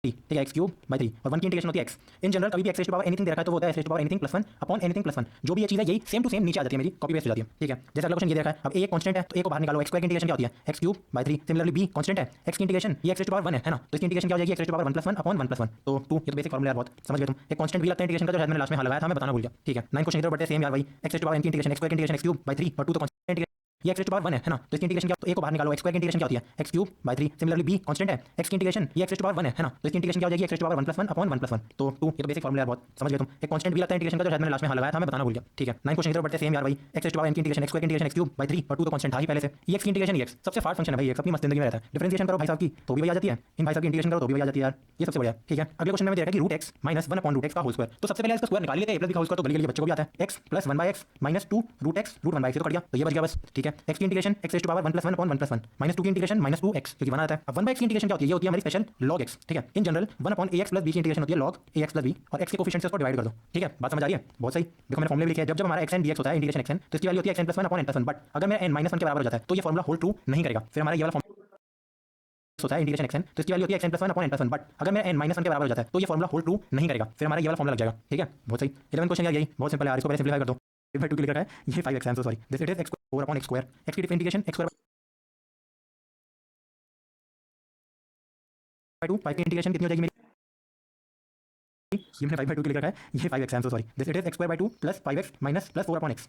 3, ठीक है, x³ 3 और 1 की इंटीग्रेशन होती है x। इन जनरल कभी भी x raise to power anything दे रखा है तो वो होता है x raise to power anything +1 upon anything +1। जो भी ये चीज है यही सेम टू सेम नीचे आ जाती है, मेरी कॉपी पेस्ट हो जाती है, ठीक है। जैसे अगला क्वेश्चन ये दे रखा है, अब a एक कांस्टेंट है तो a को बाहर निकालो, x² की इंटीग्रेशन क्या होती है? x³ 3। सिमिलरली b कांस्टेंट है, x की इंटीग्रेशन ये x रेज़ टू पावर 1 है ना, तो इसकी इंटीग्रेशन क्या हो जाएगी? x raise to power 1 + 1 upon 1 + 1। तो 2, ये तो बेसिक फार्मूला यार, बहुत समझ गए तुम। एक कांस्टेंट भी लगता है इंटीग्रेशन का, जो शायद मैंने लास्ट में लगाया था, मैं बताना भूल गया, ठीक है। 9 क्वेश्चन इधर बढ़ते हैं सेम यार भाई, x raise to power n की इंटीग्रेशन, x² की इंटीग्रेशन x³ 3 और 2 तो कांस्टेंट ये x रेज़ टू पावर 1 है ना, तो इसकी इंटीग्रेशन क्या, तो a को बाहर निकालो, x² की इंटीग्रेशन क्या होती है? x³ 3। सिमिलरली b कांस्टेंट है, x की इंटीग्रेशन ये x रेज़ टू पावर 1 है ना, तो इसकी इंटीग्रेशन क्या हो जाएगी? x raise to power 1 + 1 upon 1 + 1। तो 2, ये तो बेसिक फार्मूला यार, बहुत समझ गए तुम। एक कांस्टेंट भी लगता है इंटीग्रेशन का, जो शायद मैंने लास्ट में लगाया था, मैं बताना भूल गया, ठीक है। 9 क्वेश्चन इधर बढ़ते हैं सेम यार भाई, x raise to power n की इंटीग्रेशन, x² की इंटीग्रेशन x³ 3 और 2 तो कांस्टेंट था ही पहले से। x की इंटीग्रेशन x सबसे फास्ट फंक्शन है भाई, x अपनी मस्त जिंदगी में रहता है। डिफरेंशिएशन करो भाई साहब की तो भी वही आ जाती है, इन भाई साहब की इंटीग्रेशन करो तो भी वही आ जाती है यार, ये सबसे बढ़िया, ठीक है। अगले क्वेश्चन में दे रखा है कि √x - 1 अपॉन √x का होल स्क्वायर। तो सबसे पहले इसका स्क्वायर निकाल लेते हैं, a + b का होल स्क्वायर तो गली गली बच्चों को भी आता है। x + 1/x -2 √x √1/x तो कट गया, तो ये बच गया बस, ठीक है। x की integration x raise to power 1 + 1 upon 1 + 1 -2 की इंटीग्रेशन -2x क्योंकि 1 आता है। अब 1/x की इंटीग्रेशन क्या होती है? ये होती है हमारी स्पेशल log x, ठीक है। In general 1 upon ax + b की इंटीग्रेशन होती है log ax + b और x के कोफिशिएंट्स को डिवाइड कर दो, ठीक है। बात समझ आ रही है? बहुत सही। देखो मैंने फॉर्मूले भी लिखे हैं, जब हमारा xn dx होता है इंटीग्रेशन xn तो इसकी वैल्यू होती है xn + 1 अपॉन n + 1। बट अगर मेरा n -1 के बराबर हो जाता है तो ये फॉर्मूला होल्ड ट्रू नहीं करेगा। फिर हमारा ये वाला होता है इंटीग्रेशन xn तो इसकी वैल्यू होती है xn + 1 अपॉन n + 1। बट अगर मेरा n -1 के बराबर हो जाता है तो ये फॉर्मूला होल्ड ट्रू नहीं करेगा, फिर हमारा ये वाला फॉर्मूला लग जाएगा, ठीक है। बहुत सही। 11 क्वेश्चन यार यही बहुत सिंपल है यार, इसको पहले सिंपलीफाई कर दो। 2 की लिख रखा है, ये 5x है, sorry, this it is x4 upon x²। x की इंटीग्रेशन x² 2 5 की इंटीग्रेशन कितनी हो जाएगी मेरी? ये मैंने 5/2 के लिख रखा है, ये 5x है, sorry, this it is x² 2 + 5x - +4 upon x।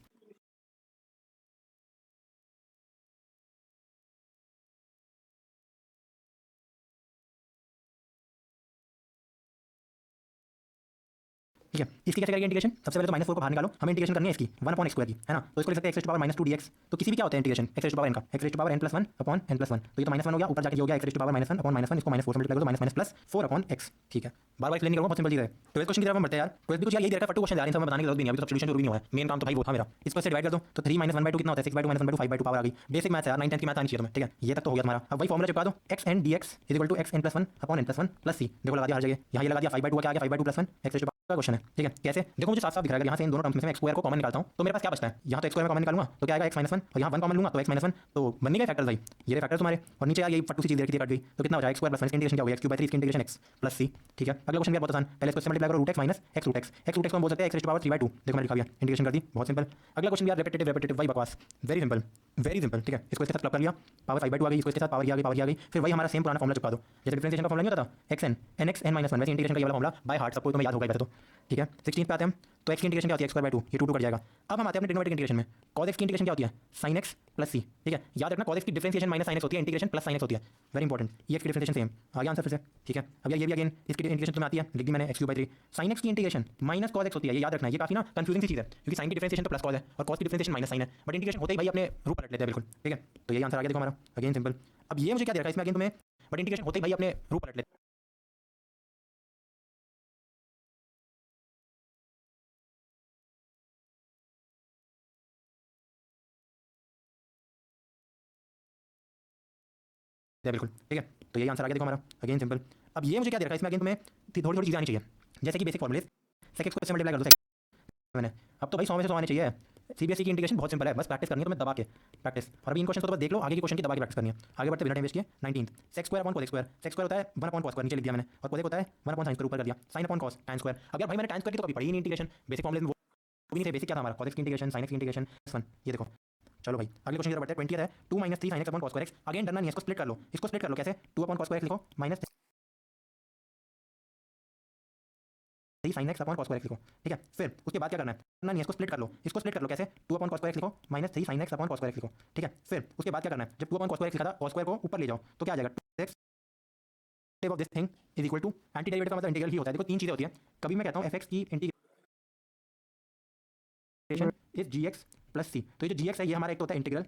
ठीक है, इसकी कैसे करेंगे इंटीग्रेशन? सबसे पहले तो -4 को बाहर निकालो, हमें इंटीग्रेशन करनी है इसकी 1 अपॉन x² की, है ना। तो इसको लिख सकते हैं x raise to power -2 dx। तो किसी भी क्या होता है integration x raise to power n का, x raise to power n + 1 upon n + 1। तो ये तो -1 हो गया, ऊपर जाके ये हो गया x raise to power -1 upon -1, इसको -4 से मल्टीप्लाई करो तो -+4 अपॉन x, ठीक है। बार-बार एक्सप्लेन नहीं करूंगा, बहुत सिंपल चीज है। 12 क्वेश्चन की तरफ हम बढ़ते हैं यार। 12 भी कुछ यार यही दे रखा है, फट्टू क्वेश्चन आ रहे हैं, सब मैं बताने की जरूरत भी नहीं है, अभी तो सब्स्टिट्यूशन शुरू भी नहीं हुआ है। मेन काम तो भाई वो था मेरा, इसको से डिवाइड कर दो तो 3 - 1/2 कितना होता है? 6/2 - 1/2 5/2 पावर आ गई। बेसिक मैथ्स है यार, 9 10 की मैथ आनी चाहिए तुम्हें, ठीक है। ये तक तो हो गया तुम्हारा। अब वही फॉर्मूला चिपका दो, xn dx = xn + 1 upon n + 1 + c। देखो लगा दिया हर जगह, यहाँ ये लगा दिया 5/2 का क्या आ गया? 5/2 + 1 x रेज़ टू का क्वेश्चन है, ठीक है। कैसे देखो, मुझे साफ साफ दिख रहा है, यहाँ से इन दोनों टर्म्स में से मैं x² को कॉमन निकालता हूँ तो मेरे पास क्या बचता है, यहाँ तो x² में कॉमन निकालूंगा तो क्या आएगा x-1 और यहाँ 1 कॉमन लूंगा तो x-1 तो बन नहीं गए फैक्टर्स भाई, ये रहे फैक्टर तुम्हारे। और नीचे यार यही फट्टू सी चीज रखी थी, कट गई तो कितना हो जाएगा x² + 1 इसकी इंटीग्रेशन क्या होगी x³ / 3 इसकी इंटीग्रेशन x + c, ठीक है। अगला क्वेश्चन भी बहुत आसान, पहले इसको मल्टीप्लाई करो √x - x √x को हम बोल सकते हैं x⁻³ देखो मैंने लिखा दिया, इंटीग्रेशन कर दी, बहुत सिंपल। अगला क्वेश्चन भी यार रिपीटेटिव वही बकवास, वेरी सिंपल, ठीक है। इसको इसके साथ क्लब कर लिया, पावर 5/2 आ गई, इसको इसके साथ पावर आ गई, फिर वही हमारा सेम पुराना फॉर्मूला चिपका दो, जैसे डिफरेंशिएशन का फॉर्मूला नहीं होता था xn nx n - 1, वैसे इंटीग्रेशन का ये वाला फॉर्मूला बाय हार्ट सबको तो याद होगा वैसे तो, ठीक है। 16 पे आते हैं तो x की इंटीग्रेशन क्या होती है x²/2, ये 2 कट जाएगा। अब हम आते हैं अपने ट्रिग्नोमेट्रिक इंटीग्रेशन में, cos x की इंटीग्रेशन क्या होती है sin x + c, ठीक है। याद रखना cos x की डिफरेंशिएशन माइनस sin x होती है, इंटीग्रेशन प्लस sin x होती है, वेरी इंपॉर्टेंट। ये x की डिफरेंशिएशन सेम आ गया आंसर फिर से, ठीक है। अब ये भी अगेन इसकी इंटीग्रेशन तुम्हें आती है, लिख दी मैंने x³ / 3, sin x की इंटीग्रेशन माइनस cos x होती है, ये याद रखना, ये काफी ना कंफ्यूजिंग सी चीज है क्योंकि sin की डिफरेंशिएशन तो प्लस cos है और cos की डिफरेंशिएशन माइनस sin है, बट इंटीग्रेशन होते ही भाई अपने रूप पलट लेते हैं बिल्कुल, ठीक है। तो यही आंसर आ गया देखो हमारा, अगेन सिंपल। अब ये मुझे क्या दे रखा है इसमें अगेन तुम्हें, बट इंटीग्रेशन होते ही भाई अपने रूप पलट लेते हैं। बिल्कुल, ठीक है। तो यही आंसर आ गया देखो हमारा, अगेन सिंपल। अब ये मुझे क्या दे रखा है इसमें अगेन तुम्हें थोड़ी थोड़ी चीज़ें आनी चाहिए, जैसे कि बेसिक फॉर्मूले, sec x को इससे मल्टीप्लाई कर दो मैंने, अब तो भाई 100 में से 100 आने चाहिए। सीबीएसई की इंटीग्रेशन बहुत सिंपल है, बस प्रैक्टिस करनी है तुम्हें दबा के प्रैक्टिस। और अभी इन क्वेश्चन को तो बस देख लो, आगे की क्वेश्चन की दबा के प्रैक्टिस करनी है। आगे बढ़ते बिना टाइम वेस्ट किए 19th sec² / cos x², sec² होता है 1/cos², नीचे लिख दिया मैंने, और cos होता है 1/sin² ऊपर कर दिया, sin/cos tan²। अब यार भाई मैंने tan² की तो कभी पढ़ी नहीं इंटीग्रेशन, बेसिक फॉर्मूले में वो भी नहीं थे, बेसिक क्या था हमारा, cos x की इंटीग्रेशन, sin x की इंटीग्रेशन, 1 ये देखो। चलो भाई अगले क्वेश्चन की तरफ बढ़ते हैं। 20 है 2 - 3 sin x cos²x, अगेन डरना नहीं है, इसको स्प्लिट कर लो, कैसे 2/cos² लिखो माइनस 3 sin x cos² लिखो, ठीक है। फिर उसके बाद क्या करना है, करना नहीं है, इसको स्प्लिट कर लो कैसे 2/cos² लिखो माइनस 3 sin x cos² लिखो, ठीक है। फिर उसके बाद क्या करना है, जब 2/cos² लिखा था cos² को ऊपर ले जाओ तो क्या आ जाएगा, x derivative of this thing is equal to, anti derivative का मतलब इंटीग्रल ही होता है। देखो तीन चीजें होती हैं, कभी मैं कहता हूँ fx की इंटीग्रेशन इज gx + c, तो ये जो gx है ये हमारा एक तो होता है इंटीग्रल,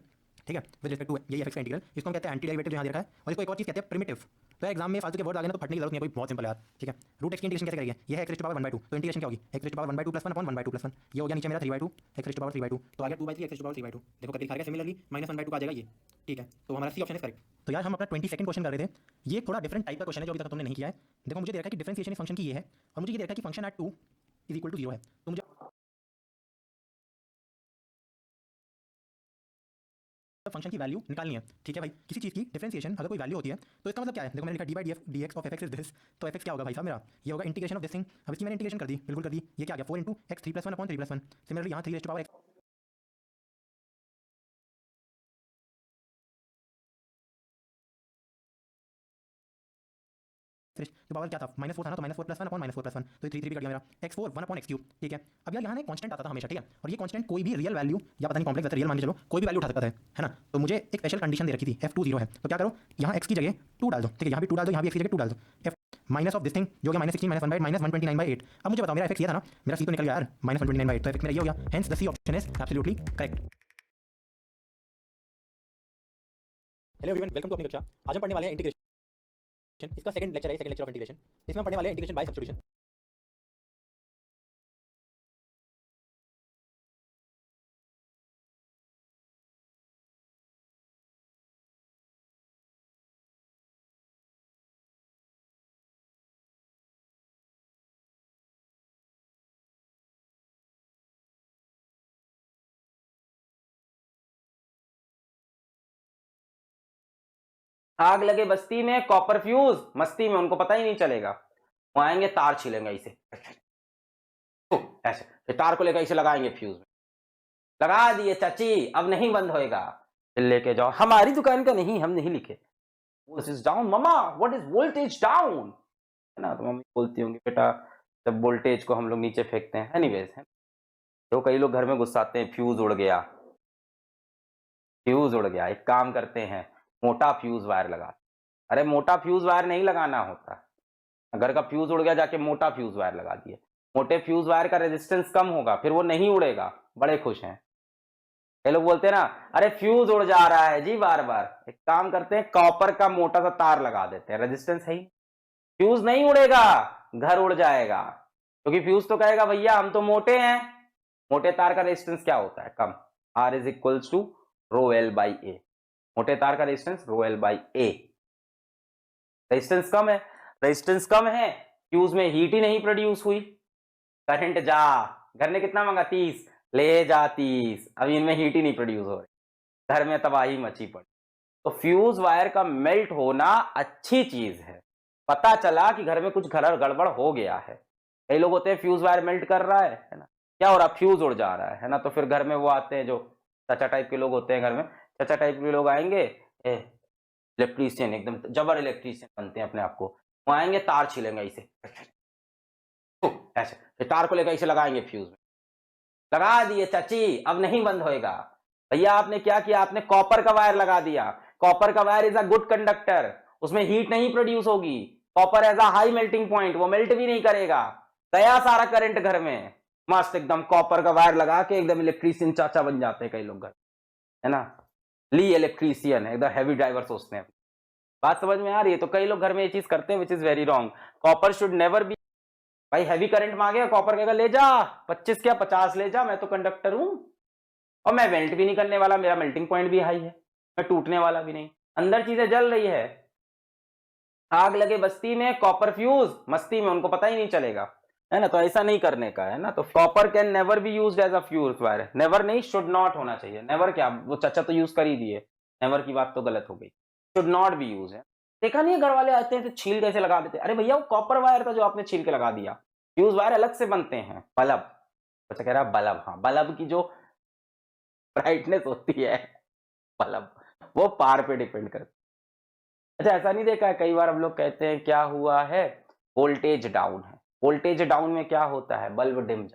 ठीक है, विद रिस्पेक्ट टू ये fx का इंटीग्रल, इसको हम कहते हैं एंटी डेरिवेटिव यहाँ दे रखा है। और इसको एक और चीज कहते हैं प्रिमिटिव। तो एग्जाम में फालतू के वर्ड आ गए ना तो फटने की जरूरत नहीं है, कोई बहुत सिंपल है यार, ठीक है। √x की इंटीग्रेशन कैसे करेंगे, ये है x⁻1/2, तो इंटीग्रेशन क्या होगी x⁻1/2 + 1/1/2 + 1, ये हो गया नीचे मेरा 3/2 x⁻3/2, तो आ गया 2/3 x⁻3/2, देखो कभी लिखा गया सिमिलरली -1/2 का आ जाएगा ये, ठीक है। तो हमारा सी ऑप्शन इज करेक्ट। तो यार हम अपना 22nd क्वेश्चन कर रहे थे, ये थोड़ा डिफरेंट टाइप का क्वेश्चन है जो अभी तक तुमने नहीं किया है। देखो मुझे दे रखा है कि डिफरेंशिएशन फंक्शन की ये है, और मुझे ये दे रखा है कि फंक्शन एट 2 = 0 है, तो मुझे फंक्शन की वैल्यू निकालनी है, ठीक है भाई। किसी चीज की डिफरेंशिएशन अगर कोई वैल्यू होती है तो इसका मतलब क्या है, देखो मैंने लिखा d/dx of fx is this, तो fx क्या होगा भाई साहब मेरा, ये होगा इंटीग्रेशन ऑफ दिस थिंग। अब इसकी मैंने इंटीग्रेशन कर दी, बिल्कुल कर दी, ये क्या आ गया 4 × x 3 + 1/3 + 1, सिमिलरली यहाँ 3 तो पावर क्या था, -4 था ना, तो -4 + 1/4 + 1, तो 3 भी कट गया मेरा, x4 1/x3, ठीक है। अब यार यहाँ एक कांस्टेंट आता था हमेशा, ठीक है, और ये कांस्टेंट कोई भी रियल वैल्यू या पता नहीं कॉम्प्लेक्स वैसे रियल मान के चलो कोई भी वैल्यू उठा सकता है ना। तो मुझे एक स्पेशल कंडीशन दे रखी थी f2 0 है, तो क्या करो यहाँ x की जगह 2 डाल दो, ठीक है, यहाँ भी 2 डाल दो, यहाँ भी x की जगह 2 डाल दो, f minus of this thing जो गया -16 - 1/8 -129/8। अब मुझे बताओ मेरा fx ये था ना, मेरा c तो निकल गया यार -129/8, तो fx मेरा ये हो गया, hence the c option is absolutely correct. Hello everyone, welcome to अपनी कक्षा। आज हम पढ़ने वाले हैं इंटीग्रेशन, इसका सेकंड लेक्चर है, सेकंड लेक्चर ऑफ इंटीग्रेशन। इसमें हम पढ़ने वाले हैं इंटीग्रेशन बाय सब्स्टिट्यूशन। आग लगे बस्ती में कॉपर फ्यूज मस्ती में, उनको पता ही नहीं चलेगा, वो आएंगे तार छीलेंगे इसे ऐसे, फिर तार को लेकर इसे लगाएंगे फ्यूज में, लगा दिए चाची अब नहीं बंद होएगा, फिर लेके जाओ, हमारी दुकान का नहीं, हम नहीं लिखे, वोल्टेज डाउन मम्मा, व्हाट इज वोल्टेज डाउन, है ना। तो मम्मी बोलती होंगी बेटा जब वोल्टेज को हम लोग नीचे फेंकते हैं, एनीवेज है। तो कई लोग घर में गुस्साते हैं, फ्यूज उड़ गया, फ्यूज उड़ गया, एक काम करते हैं मोटा फ्यूज वायर लगा। अरे मोटा फ्यूज वायर नहीं लगाना होता, घर का फ्यूज उड़ गया जाके मोटा फ्यूज वायर लगा दिए, मोटे फ्यूज वायर का रेजिस्टेंस कम होगा, फिर वो नहीं उड़ेगा, बड़े खुश हैं। ये लोग बोलते हैं ना अरे फ्यूज उड़ जा रहा है जी बार बार, एक काम करते हैं कॉपर का मोटा सा तार लगा देते हैं, रेजिस्टेंस है ही, फ्यूज नहीं उड़ेगा, घर उड़ जाएगा, क्योंकि फ्यूज तो कहेगा भैया हम तो मोटे हैं, मोटे तार का रेजिस्टेंस क्या होता है, कम, R = ρl/a, मोटे तार का रेजिस्टेंस ρl/a, रेजिस्टेंस कम है, रेजिस्टेंस कम है, फ्यूज में हीट ही नहीं प्रोड्यूस हुई, करंट जा, घर ने कितना मांगा 30, ले जा 30। अभी इनमें हीट ही नहीं प्रोड्यूस हो रही, घर में तबाही मची पड़ी। तो फ्यूज वायर का मेल्ट होना अच्छी चीज है। पता चला कि घर में कुछ गड़बड़ हो गया है। कई लोग होते हैं फ्यूज वायर मेल्ट कर रहा है ना, क्या हो रहा, फ्यूज उड़ जा रहा है ना। तो फिर घर में वो आते हैं जो चाचा टाइप के लोग होते हैं, घर में चाचा टाइप के लोग आएंगे, इलेक्ट्रीशियन, एकदम जबर इलेक्ट्रीशियन बनते हैं अपने आप को। वो आएंगे, तार छीलेंगे ऐसे ऐसे, फिर तार को लेकर ऐसे लगाएंगे फ्यूज में, लगा दिए चाची, अब नहीं बंद होएगा। भैया आपने क्या किया, आपने कॉपर का वायर लगा दिया। कॉपर का wire is a good conductor, उसमें हीट नहीं प्रोड्यूस होगी। Copper as a high melting point, वो मेल्ट भी नहीं करेगा। गया सारा करंट घर में, मस्त एकदम कॉपर का वायर लगा के एकदम इलेक्ट्रीशियन चाचा बन जाते हैं कई लोग घर, है ना। ली इलेक्ट्रीशियन एकदम हैवी ड्राइवर सोचते हैं। बात समझ में आ रही है? तो कई लोग घर में ये चीज करते हैं which is very wrong. Copper should never be, भाई हैवी करंट मांगे कॉपर कहेगा ले जा 25 क्या 50 ले जा, मैं तो कंडक्टर हूं और मैं मेल्ट भी नहीं करने वाला, मेरा मेल्टिंग पॉइंट भी हाई है, मैं टूटने वाला भी नहीं। अंदर चीजें जल रही है, आग लगे बस्ती में, कॉपर फ्यूज मस्ती में, उनको पता ही नहीं चलेगा, है ना। तो ऐसा नहीं करने का है ना। तो copper can never be used as a fuse wire. Never नहीं, शुड नॉट होना चाहिए। नेवर क्या, वो चाचा तो यूज कर ही दिए, नेवर की बात तो गलत हो गई। शुड नॉट बी यूज है। देखा नहीं है घर वाले आते हैं तो छील कैसे लगा देते, अरे भैया वो कॉपर वायर था जो आपने छील के लगा दिया। फ्यूज वायर अलग से बनते हैं। बल्ब, अच्छा कह रहा बल्ब, हाँ बल्ब की जो ब्राइटनेस होती है बल्ब, वो पार पे डिपेंड करती है। अच्छा ऐसा नहीं देखा है, कई बार हम लोग कहते हैं क्या हुआ है, वोल्टेज डाउन है। वोल्टेज डाउन में क्या होता है, बल्ब डिम,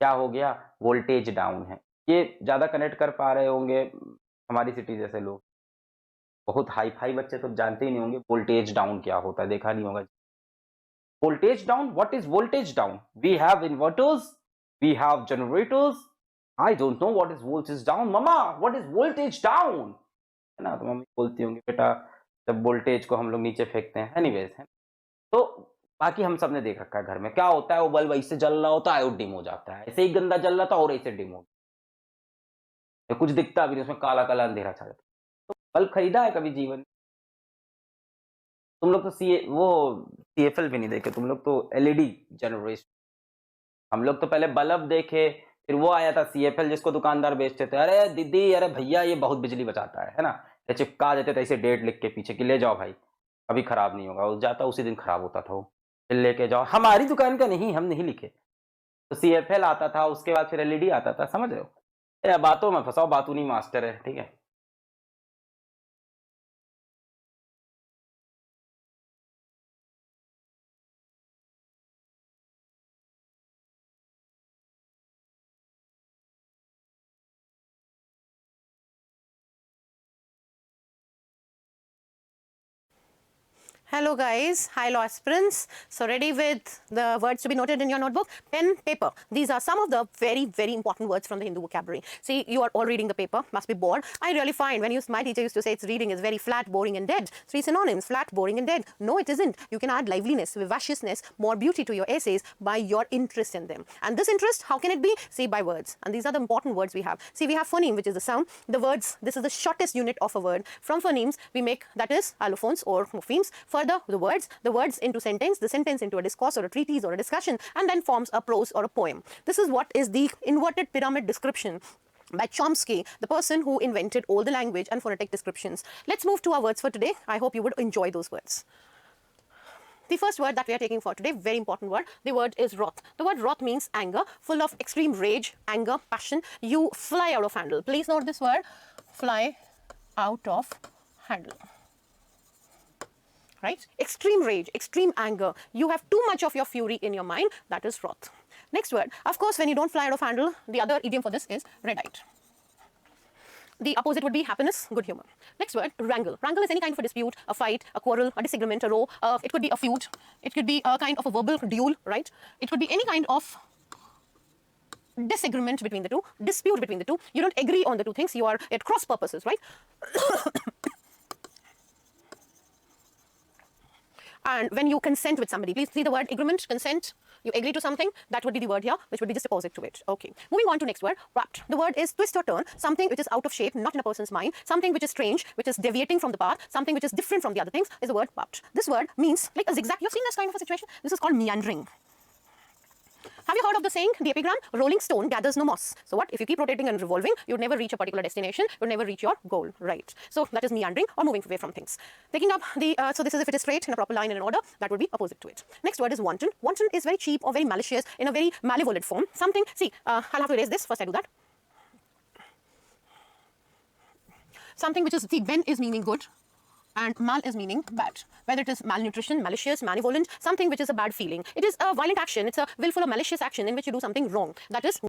क्या हो गया, वोल्टेज डाउन है। ये ज्यादा कनेक्ट कर पा रहे होंगे हमारी सिटी जैसे लोग, बहुत हाई फाई बच्चे तो जानते ही नहीं होंगे वोल्टेज डाउन क्या होता है, देखा नहीं होगा। Voltage down, what is voltage down? We have inverters, we have generators, I don't know what is voltage down. मम्मा व्हाट इज वोल्टेज डाउन, है ना। तो मम्मी बोलती होंगी बेटा जब वोल्टेज को हम लोग नीचे फेंकते हैं, एनीवेज है। तो बाकी हम सबने देख रखा है घर में क्या होता है, वो बल्ब ऐसे जल रहा होता है और डिम हो जाता है, ऐसे ही गंदा जल रहा था और ऐसे डिम हो गया, कुछ दिखता भी नहीं, उसमें काला काला अंधेरा छा जाता। तो बल्ब खरीदा है कभी जीवन में? तुम लोग तो CFL भी नहीं देखे, तुम लोग तो LED जनरेशन। हम लोग तो पहले बल्ब देखे, फिर वो आया था CFL जिसको दुकानदार बेचते थे, अरे दीदी अरे भैया ये बहुत बिजली बचाता है ना, ये चिपका देते थे ऐसे डेट लिख के पीछे कि ले जाओ भाई कभी खराब नहीं होगा। वो जाता उसी दिन खराब होता था, वो फिर लेके जाओ, हमारी दुकान का नहीं, हम नहीं लिखे। तो CFL आता था, उसके बाद फिर LED आता था, समझ रहे हो। बातों में फंसाओ, बातूनी मास्टर है, ठीक है। Hello guys, hi law aspirants. So ready with the words to be noted in your notebook? Pen, paper. These are some of the very important words from the Hindu vocabulary. See, you are all reading the paper, must be bored. I really find when my teacher used to say it's reading is very flat, boring and dead. 3 synonyms, flat, boring and dead. No, it isn't. You can add liveliness, vivaciousness, more beauty to your essays by your interest in them. And this interest, how can it be? See, by words. And these are the important words we have. See, we have phoneme, which is the sound. The words, this is the shortest unit of a word. From phonemes, we make, that is, allophones or morphemes. Further, the words into sentence, the sentence into a discourse or a treatise or a discussion, and then forms a prose or a poem. This is what is the inverted pyramid description by Chomsky, the person who invented all the language and phonetic descriptions. Let's move to our words for today. I hope you would enjoy those words. The first word that we are taking for today, very important word, the word is wrath. The word wrath means anger, full of extreme rage, anger, passion. You fly out of handle. Please note this word, fly out of handle. Right? Extreme rage, extreme anger. You have too much of your fury in your mind. That is wrath. Next word. Of course, when you don't fly out of handle, the other idiom for this is red-eyed. The opposite would be happiness, good humor. Next word, wrangle. Wrangle is any kind of a dispute, a fight, a quarrel, a disagreement, a row. It could be a feud. It could be a kind of a verbal duel, right? It could be any kind of disagreement between the two, dispute between the two. You don't agree on the two things. You are at cross purposes, right? And when you consent with somebody, please see the word agreement, consent. You agree to something, that would be the word here, which would be just opposite to it. Okay. Moving on to next word, warped. The word is twist or turn, something which is out of shape, not in a person's mind, something which is strange, which is deviating from the path, something which is different from the other things, is the word warped. This word means like a zigzag. You've seen this kind of a situation? This is called meandering. Have you heard of the saying, the epigram, rolling stone gathers no moss? So what? If you keep rotating and revolving, you'd never reach a particular destination, you'd never reach your goal, right? So that is meandering or moving away from things. Taking up the, so this is if it is straight in a proper line and in order, that would be opposite to it. Next word is wanton. Wanton is very cheap or very malicious in a very malevolent form. Something, see, I'll have to erase this, first I do that. Something which is, see, ven is meaning good and mal is meaning bad. Whether it is malnutrition, malicious, malevolent, something which is a bad feeling. It is a violent action, it's a willful or malicious action in which you do something wrong. That is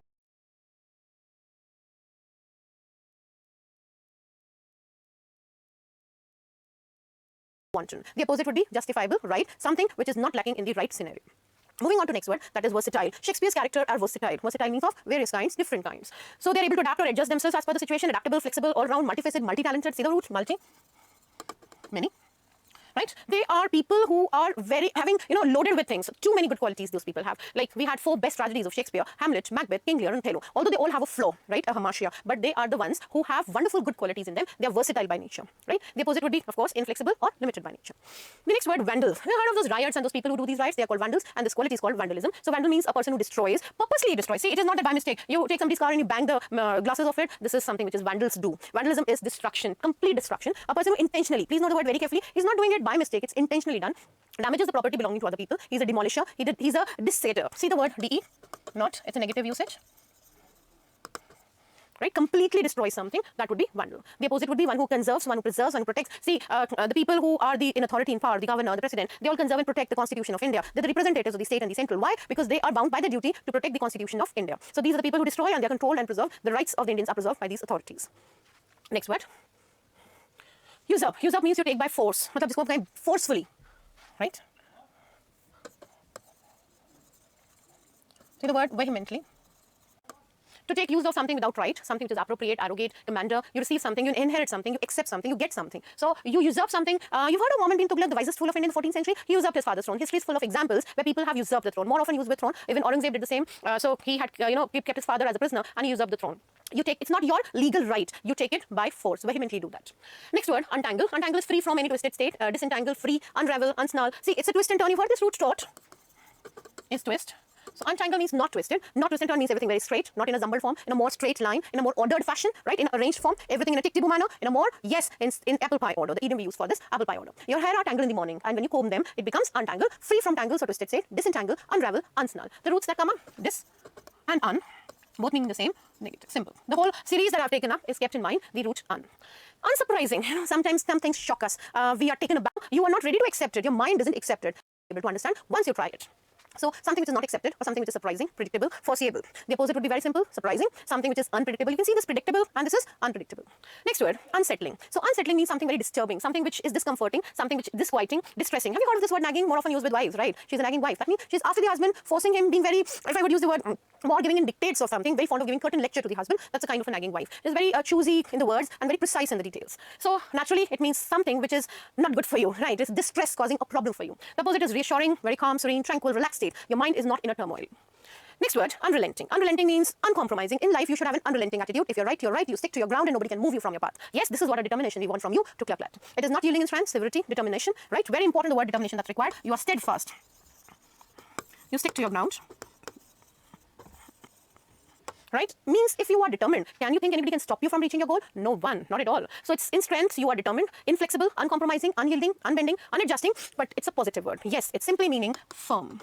wanton. The opposite would be justifiable, right? Something which is not lacking in the right scenario. Moving on to next word, that is versatile. Shakespeare's characters are versatile. Versatile means of various kinds, different kinds. So they're able to adapt or adjust themselves as per the situation, adaptable, flexible, all-round, multifaceted, multi-talented. See the root, multi, many. Right? They are people who are very having, loaded with things. Too many good qualities those people have. Like we had 4 best tragedies of Shakespeare: Hamlet, Macbeth, King Lear, and Othello. Although they all have a flaw, right? A hamartia, but they are the ones who have wonderful good qualities in them. They are versatile by nature, right? The opposite would be, of course, inflexible or limited by nature. The next word, vandal. Have you heard of those riots and those people who do these riots? They are called vandals, and this quality is called vandalism. So vandal means a person who destroys, purposely destroys. See, it is not that by mistake you take somebody's car and you bang the glasses of it. This is something which is vandals do. Vandalism is destruction, complete destruction. A person who intentionally, please note the word very carefully, he's not doing it by mistake. It's intentionally done, damages the property belonging to other people. He's a demolisher. He's a dissater. See the word de, not, it's a negative usage. Right, completely destroys something, that would be vandal. The opposite would be one who conserves, one who preserves, one who protects. See, the people who are in authority, in power, the governor, the president, they all conserve and protect the constitution of India. They're the representatives of the state and the central. Why? Because they are bound by the duty to protect the constitution of India. So these are the people who destroy, and they are controlled and preserved. The rights of the Indians are preserved by these authorities. Next word, usurp. Usurp means you take by force. Forcefully. Right? See the word vehemently. To take use of something without right, something which is appropriate, arrogate, commander. You receive something, you inherit something, you accept something, you get something. So you usurp something. You've heard of Muhammad bin Tughlaq, the wisest fool of India in the 14th century. He usurped his father's throne. History is full of examples where people have usurped the throne. More often used the throne. Even Aurangzeb did the same. So he had, kept his father as a prisoner and he usurped the throne. It's not your legal right. You take it by force. Vehemently do that. Next word, untangle. Untangle is free from any twisted state. Disentangle, free, unravel, unsnarl. See, it's a twist and turn. You've heard this root taught is twist. So untangle means not twisted. Not twist and turn means everything very straight, not in a jumbled form, in a more straight line, in a more ordered fashion, right? In an arranged form, everything in a tick-tick-boom manner, in a more, yes, in apple pie order. The idiom we use for this, apple pie order. Your hair are tangled in the morning, and when you comb them, it becomes untangled, free from tangles or twisted state, disentangle, unravel, unsnarl. The roots that come up, dis and un, both meaning the same, negative, simple. The whole series that I've taken up is kept in mind, the root un. Unsurprising, sometimes some things shock us. We are taken aback. You are not ready to accept it. Your mind isn't accepted. Able to understand once you try it. So something which is not accepted or something which is surprising, predictable, foreseeable. The opposite would be very simple, surprising. Something which is unpredictable. You can see this predictable and this is unpredictable. Next word, unsettling. So unsettling means something very disturbing, something which is discomforting, something which is disquieting, distressing. Have you heard of this word nagging? More often used with wives, right? She's a nagging wife. That means she's after the husband, forcing him, being very, if I would use the word, more giving in dictates or something, very fond of giving curtain lecture to the husband. That's a kind of a nagging wife. She's very choosy in the words and very precise in the details. So naturally, it means something which is not good for you, right? It's distress causing a problem for you. The opposite is reassuring, very calm, serene, tranquil, relaxed state. Your mind is not in a turmoil. Next word, unrelenting. Unrelenting means uncompromising. In life, you should have an unrelenting attitude. If you're right, you're right. You stick to your ground and nobody can move you from your path. Yes, this is what a determination we want from you to clear flat. It is not yielding in strength, severity, determination, right? Very important, the word determination that's required. You are steadfast. You stick to your ground. Right? Means if you are determined, can you think anybody can stop you from reaching your goal? No one, not at all. So it's in strength, you are determined, inflexible, uncompromising, unyielding, unbending, unadjusting, but it's a positive word. Yes, it's simply meaning firm.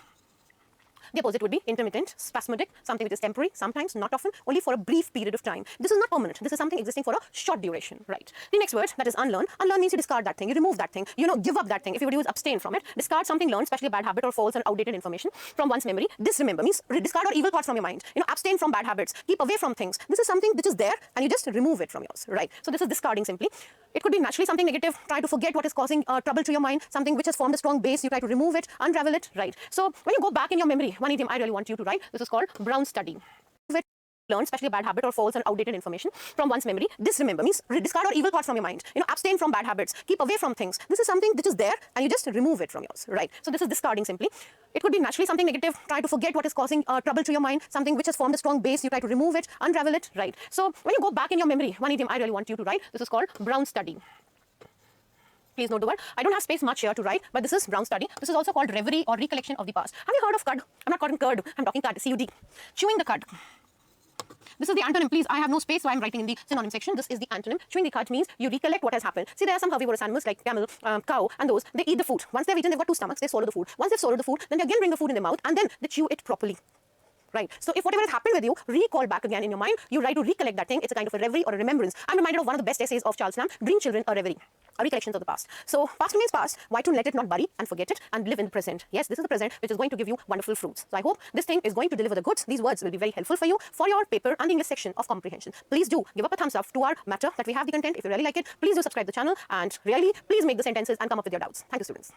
The opposite would be intermittent, spasmodic, something which is temporary, sometimes, not often, only for a brief period of time. This is not permanent. This is something existing for a short duration, right? The next word, that is unlearn. Unlearn means you discard that thing, you remove that thing, give up that thing. If you would use abstain from it, discard something learned, especially a bad habit or false or outdated information from one's memory. Disremember means discard or evil thoughts from your mind. Abstain from bad habits, keep away from things. This is something which is there and you just remove it from yours, right? So this is discarding simply. It could be naturally something negative, try to forget what is causing trouble to your mind, something which has formed a strong base, you try to remove it, unravel it, right? So when you go back in your memory, one idiom I really want you to write, this is called Brown study. Learn, especially a bad habit or false or outdated information from one's memory. Disremember means discard or evil thoughts from your mind. Abstain from bad habits, keep away from things. This is something which is there and you just remove it from yours, right? So this is discarding simply. It could be naturally something negative, try to forget what is causing trouble to your mind, something which has formed a strong base, you try to remove it, unravel it, right? So when you go back in your memory, one idiom I really want you to write, this is called Brown study. Please note the word. I don't have space much here to write, but this is Brown's study. This is also called reverie or recollection of the past. Have you heard of cud? I'm not calling curd. I'm talking cud. C-U-D. Chewing the cud. This is the antonym. Please, I have no space, so I'm writing in the synonym section. This is the antonym. Chewing the cud means you recollect what has happened. See, there are some herbivorous animals like camel, cow, and those. They eat the food. Once they've eaten, they've got 2 stomachs. They swallow the food. Once they've swallowed the food, then they again bring the food in their mouth, and then they chew it properly. Right. So if whatever has happened with you, recall back again in your mind. You try to recollect that thing. It's a kind of a reverie or a remembrance. I'm reminded of one of the best essays of Charles Lamb, Green Children, a Reverie, a recollections of the past. So past remains past. Why to let it not bury and forget it and live in the present? Yes, this is the present, which is going to give you wonderful fruits. So I hope this thing is going to deliver the goods. These words will be very helpful for you for your paper and the English section of comprehension. Please do give up a thumbs up to our matter that we have the content. If you really like it, please do subscribe the channel, and really please make the sentences and come up with your doubts. Thank you, students.